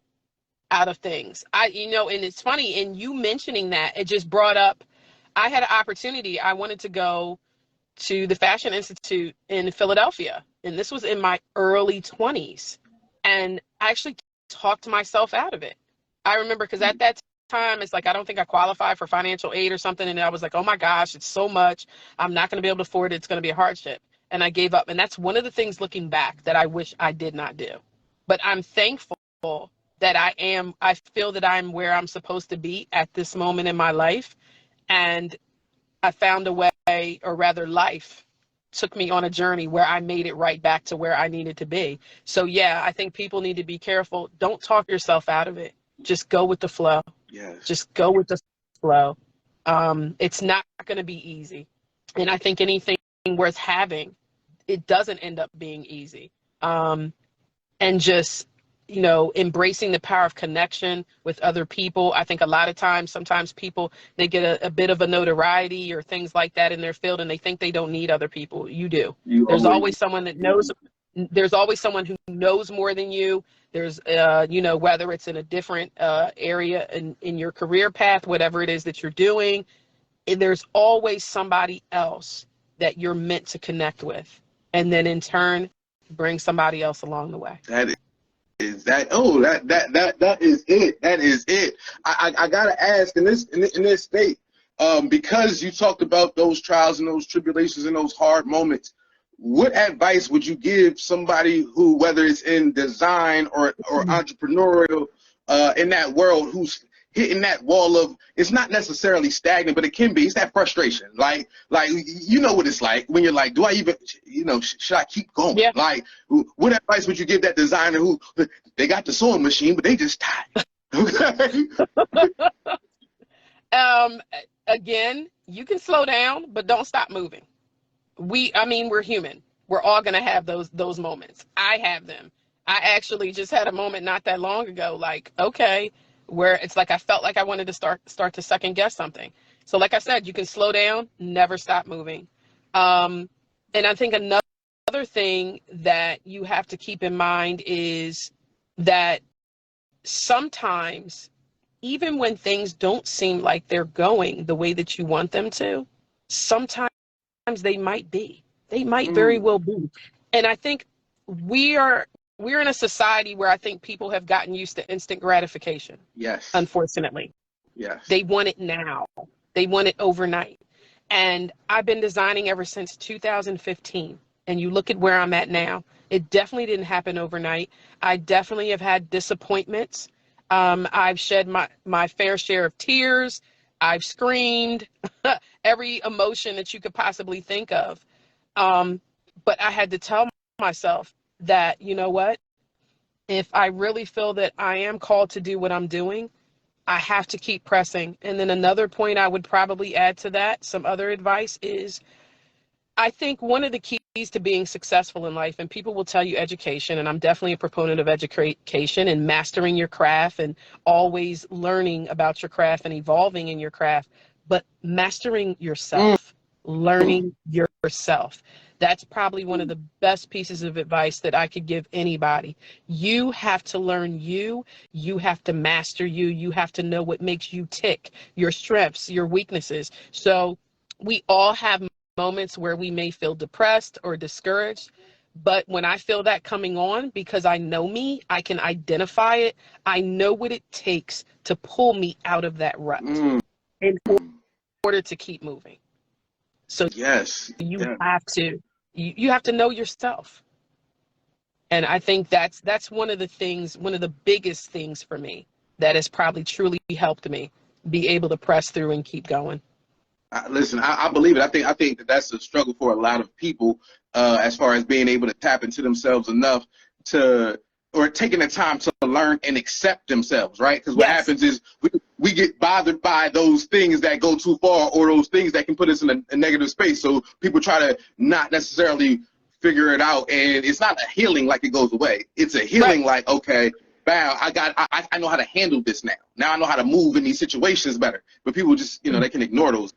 out of things. And it's funny, in you mentioning that, it just brought up, I had an opportunity. I wanted to go to the Fashion Institute in Philadelphia, and this was in my early 20s. And I actually talked myself out of it. I remember, because at that time, it's like, I don't think I qualified for financial aid or something. And I was like, oh my gosh, it's so much. I'm not going to be able to afford it. It's going to be a hardship. And I gave up. And that's one of the things, looking back, that I wish I did not do. But I'm thankful that I feel that I'm where I'm supposed to be at this moment in my life. And I found a way, or rather life took me on a journey where I made it right back to where I needed to be. So yeah, I think people need to be careful. Don't talk yourself out of it. Just go with the flow. Yes. Just go with the flow. It's not going to be easy. And I think anything worth having, it doesn't end up being easy. And just, you know, embracing the power of connection with other people. I think a lot of times, sometimes people, they get a bit of a notoriety or things like that in their field, and they think they don't need other people. You do. There's always someone that knows. There's always someone who knows more than you. There's, you know, whether it's in a different area in your career path, whatever it is that you're doing, there's always somebody else that you're meant to connect with. And then in turn, bring somebody else along the way. That is that. Oh, that is it. That is it. I gotta ask in this state, because you talked about those trials and those tribulations and those hard moments. What advice would you give somebody who, whether it's in design or entrepreneurial, in that world, who's hitting that wall of, it's not necessarily stagnant, but it can be. It's that frustration. Like you know what it's like when you're like, do I even, you know, should I keep going? Yeah. Like, what advice would you give that designer who, they got the sewing machine, but they just tired? Okay. Again, you can slow down, but don't stop moving. We're human. We're all going to have those moments. I have them. I actually just had a moment not that long ago, like, okay, where it's like I felt like I wanted to start to second guess something. So like I said, you can slow down, never stop moving. And I think another thing that you have to keep in mind is that sometimes, even when things don't seem like they're going the way that you want them to, sometimes they might be. They might very well be. And I think we're in a society where I think people have gotten used to instant gratification. Yes. Unfortunately. Yes. They want it now. They want it overnight. And I've been designing ever since 2015. And you look at where I'm at now, it definitely didn't happen overnight. I definitely have had disappointments. I've shed my fair share of tears. I've screamed, every emotion that you could possibly think of. But I had to tell myself that, you know what, if I really feel that I am called to do what I'm doing, I have to keep pressing. And then another point I would probably add to that, some other advice is, I think one of the keys to being successful in life, and people will tell you education, and I'm definitely a proponent of education and mastering your craft and always learning about your craft and evolving in your craft, but mastering yourself, learning yourself. That's probably one of the best pieces of advice that I could give anybody. You have to learn you. You have to master you. You have to know what makes you tick, your strengths, your weaknesses. So we all have moments where we may feel depressed or discouraged, but when I feel that coming on, because I know me, I can identify it. I know what it takes to pull me out of that rut in order to keep moving. So yes, you have to know yourself. And I think that's one of the biggest things for me that has probably truly helped me be able to press through and keep going. Listen, I believe it. I think that's a struggle for a lot of people, as far as being able to tap into themselves enough or taking the time to learn and accept themselves, right? Because what happens is we get bothered by those things that go too far, or those things that can put us in a negative space. So people try to not necessarily figure it out, and it's not a healing like it goes away. It's a healing like, okay, wow, I know how to handle this now. Now I know how to move in these situations better. But people just, they can ignore those.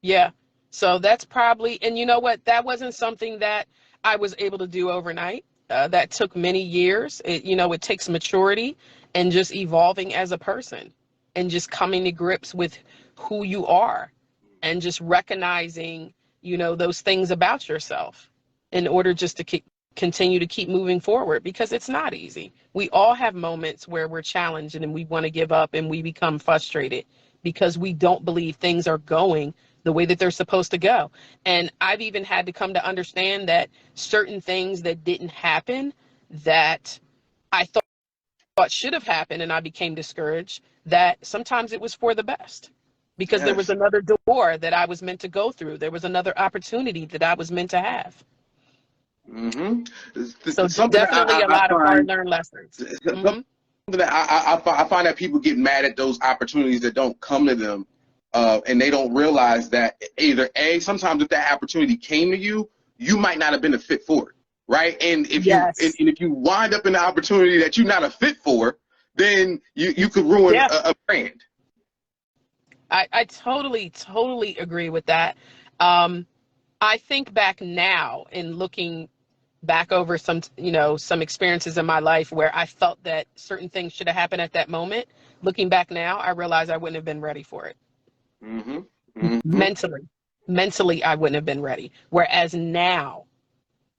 Yeah. So that's probably, and you know what? That wasn't something that I was able to do overnight. That took many years. It takes maturity and just evolving as a person and just coming to grips with who you are and just recognizing, those things about yourself in order just to continue to keep moving forward, because it's not easy. We all have moments where we're challenged and we want to give up and we become frustrated because we don't believe things are going the way that they're supposed to go. And I've even had to come to understand that certain things that didn't happen that I thought should have happened and I became discouraged, that sometimes it was for the best, because there was another door that I was meant to go through. There was another opportunity that I was meant to have. Mm-hmm. So definitely a lot of hard learned lessons. that I find that people get mad at those opportunities that don't come to them, and they don't realize that either sometimes if that opportunity came to you, you might not have been a fit for it, right? And if if you wind up in an opportunity that you're not a fit for, then you could ruin a brand. I totally agree with that. I think back now and looking back over some experiences in my life where I felt that certain things should have happened at that moment. Looking back now, I realize I wouldn't have been ready for it. Mm-hmm. Mm-hmm. Mentally, I wouldn't have been ready. Whereas now,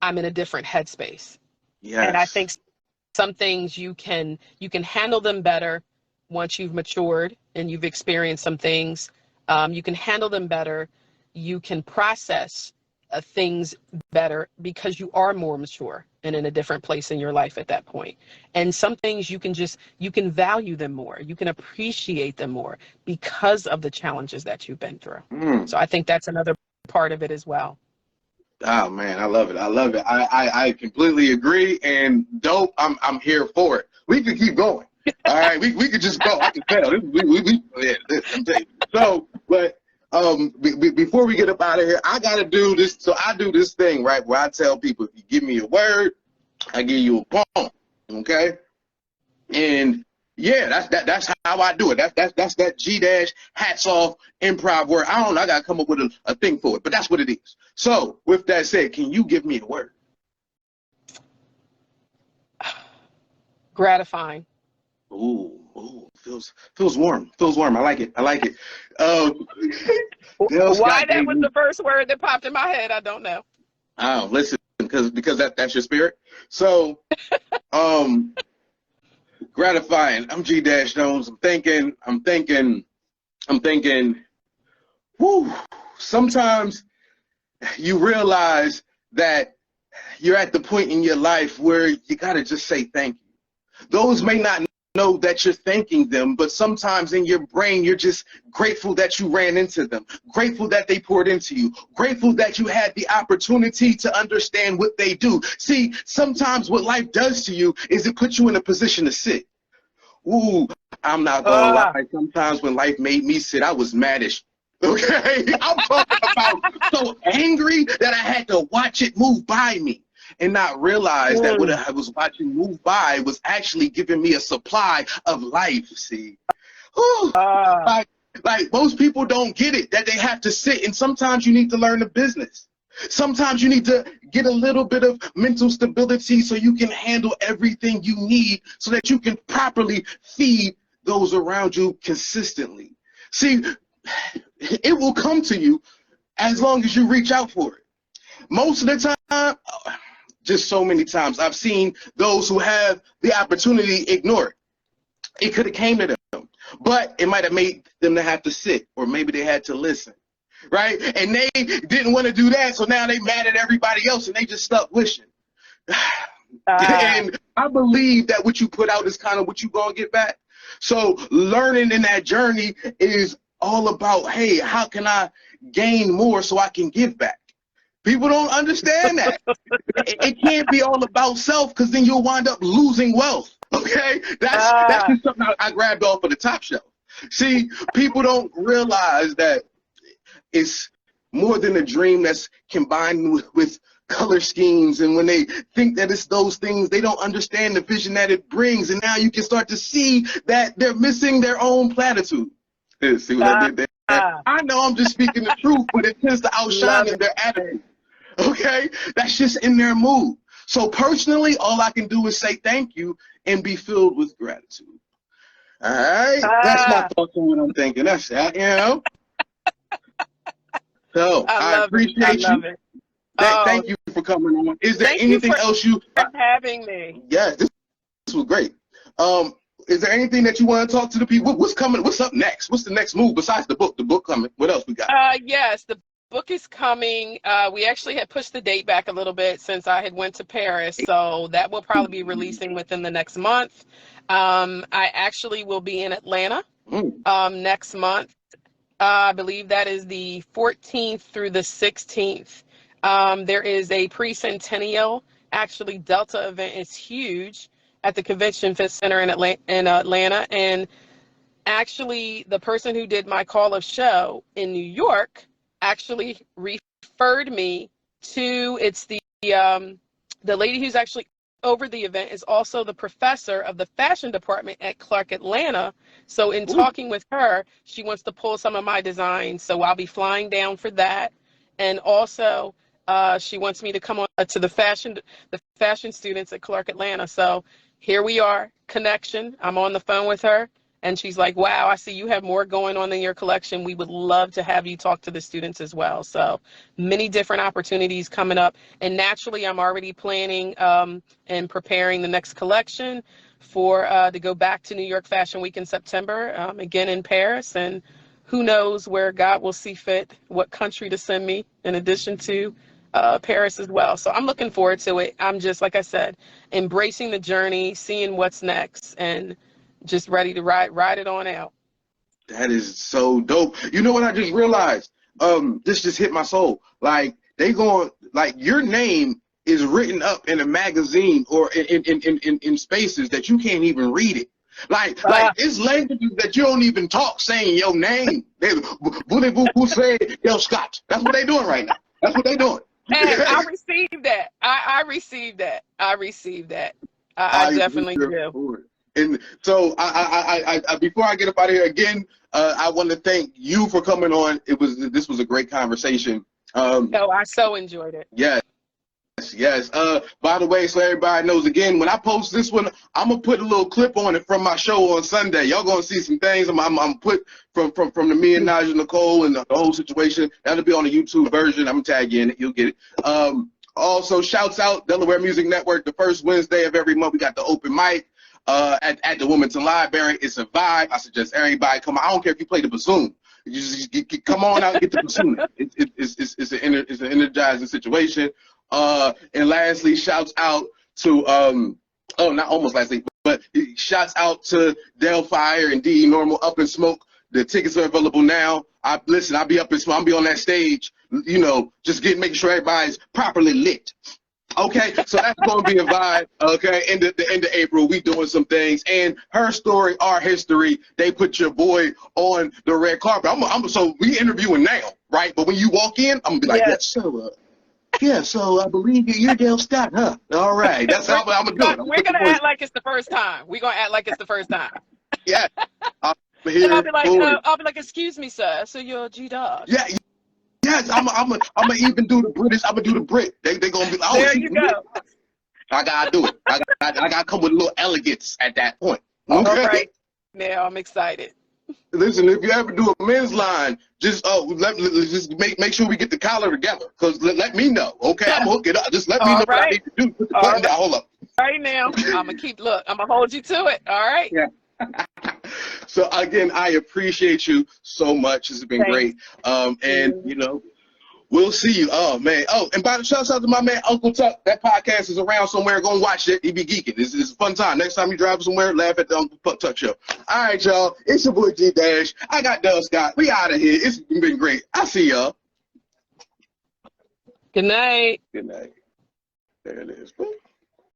I'm in a different headspace. Yes. And I think some things you can handle them better once you've matured and you've experienced some things. You can handle them better. You can process things better because you are more mature and in a different place in your life at that point. And some things you can value them more. You can appreciate them more because of the challenges that you've been through. So I think that's another part of it as well. Oh man, I love it. I completely agree, and dope. I'm here for it. We can keep going. All right, we could just go. I can tell. I'm telling you. So, but before we get up out of here, I gotta do this. So I do this thing, right, where I tell people, if you give me a word, I give you a poem. Okay, and yeah, that's how I do it. That's that G- hats off improv word. I don't know. I gotta come up with a thing for it, but that's what it is. So with that said, can you give me a word? Gratifying. Ooh, feels warm. Feels warm. I like it. Dell Scott Why that was the first word that popped in my head, I don't know. Oh, listen, because that's your spirit. So, gratifying. I'm G Jones. I'm thinking. Whoo. Sometimes you realize that you're at the point in your life where you gotta just say thank you. Those may not know that you're thanking them, but sometimes in your brain you're just grateful that you ran into them, grateful that they poured into you, grateful that you had the opportunity to understand what they do. See, sometimes what life does to you is it puts you in a position to sit. Ooh, I'm not gonna lie. Sometimes when life made me sit, I was maddish. Okay, I'm talking about so angry that I had to watch it move by me and not realize that what I was watching move by was actually giving me a supply of life. See, like most people don't get it, that they have to sit, and sometimes you need to learn the business. Sometimes you need to get a little bit of mental stability so you can handle everything you need so that you can properly feed those around you consistently. See, it will come to you as long as you reach out for it. Most of the time, just so many times, I've seen those who have the opportunity ignore it. It could have came to them, but it might have made them to have to sit, or maybe they had to listen, right? And they didn't want to do that, so now they mad at everybody else, and they just stuck wishing. And I believe that what you put out is kind of what you're going to get back. So learning in that journey is all about, hey, how can I gain more so I can give back? People don't understand that. It can't be all about self, because then you'll wind up losing wealth. Okay? That's just something I grabbed off of the top shelf. See, people don't realize that it's more than a dream that's combined with color schemes, and when they think that it's those things, they don't understand the vision that it brings, and now you can start to see that they're missing their own platitude. See what I did there? I know I'm just speaking the truth, but it tends to outshine in their attitude. Okay? That's just in their mood. So personally, all I can do is say thank you and be filled with gratitude. All right? That's my thoughts on what I'm thinking. That's that, you know? So I appreciate you. Thank you for coming on. Is there anything else you having me? Yeah, this was great. Is there anything that you want to talk to the people? What's coming? What's up next? What's the next move besides the book? The book coming. What else we got? Yes, the book is coming. We actually had pushed the date back a little bit since I had went to Paris, so that will probably be releasing within the next month. I actually will be in Atlanta next month. I believe that is the 14th through the 16th. There is a pre-centennial, actually Delta event is huge, at the Convention Center in Atlanta. And actually, the person who did my call of show in New York actually referred me to, it's the lady who's actually over the event is also the professor of the fashion department at Clark Atlanta. So in talking with her, she wants to pull some of my designs. So I'll be flying down for that. And also, she wants me to come on to the fashion students at Clark Atlanta. So here we are, connection. I'm on the phone with her. And she's like, wow, I see you have more going on in your collection. We would love to have you talk to the students as well. So many different opportunities coming up. And naturally, I'm already planning and preparing the next collection for to go back to New York Fashion Week in September, again in Paris. And who knows where God will see fit, what country to send me in addition to Paris as well. So I'm looking forward to it. I'm just, like I said, embracing the journey, seeing what's next, and just ready to ride it on out. That is so dope. You know what I just realized? This just hit my soul. Like like your name is written up in a magazine or in spaces that you can't even read it. Like it's languages that you don't even talk saying your name. Who say Dell Scott? That's what they doing right now. That's what they doing. And I received that. I received that. I definitely do. And so I before I get up out of here again, I want to thank you for coming on. This was a great conversation. No, I so enjoyed it. Yes. By the way, so everybody knows, again, when I post this one, I'm gonna put a little clip on it from my show on Sunday. Y'all gonna see some things I'm put from the me and Naja Nicole and the whole situation. That'll be on the YouTube version. I'm gonna tag you in it. You'll get it. Also, shouts out Delaware Music Network. The first Wednesday of every month, we got the open mic at the Wilmington Library. It's a vibe. I suggest everybody come on. I don't care if you play the bassoon. You just come on out and get the bassoon. It's an energizing situation. And lastly, shouts out to not almost lastly, but shouts out to Del Fire and DE Normal, Up in Smoke. The tickets are available now. I'll be up in smoke. I'll be on that stage, just making sure everybody's properly lit. Okay, so that's going to be a vibe. Okay, the end of April, we doing some things. And Her Story, Our History, they put your boy on the red carpet. So we interviewing now, right? But when you walk in, I'm going to be like, so I believe you're Dell Scott, huh? All right, that's how I'm going to do it. We're going to act like it's the first time. We're going to act like it's the first time. Yeah. And I'll be like, excuse me, sir, so you're G-Dog. Yeah. Yes, I'm gonna even do the British. I'm gonna do the Brit. They gonna be like, there you go. I gotta do it. I gotta come with a little elegance at that point. Okay? All right. Now I'm excited. Listen, if you ever do a men's line, just make sure we get the collar together. Cause let me know. Okay, I'm gonna hook it up. Just let me know what I need to do. Put the button down. Hold up. Right now, I'm gonna hold you to it. All right. Yeah. So again, I appreciate you so much. This has been great. And we'll see you. Oh man. Oh, and by the shout out to my man Uncle Tuck. That podcast is around somewhere. Go and watch it. He be geeking. It's a fun time. Next time you drive somewhere, laugh at the Uncle Tuck show. All right, y'all. It's your boy G Dash. I got Dell Scott. We out of here. It's been great. I see y'all. Good night. Good night. There it is.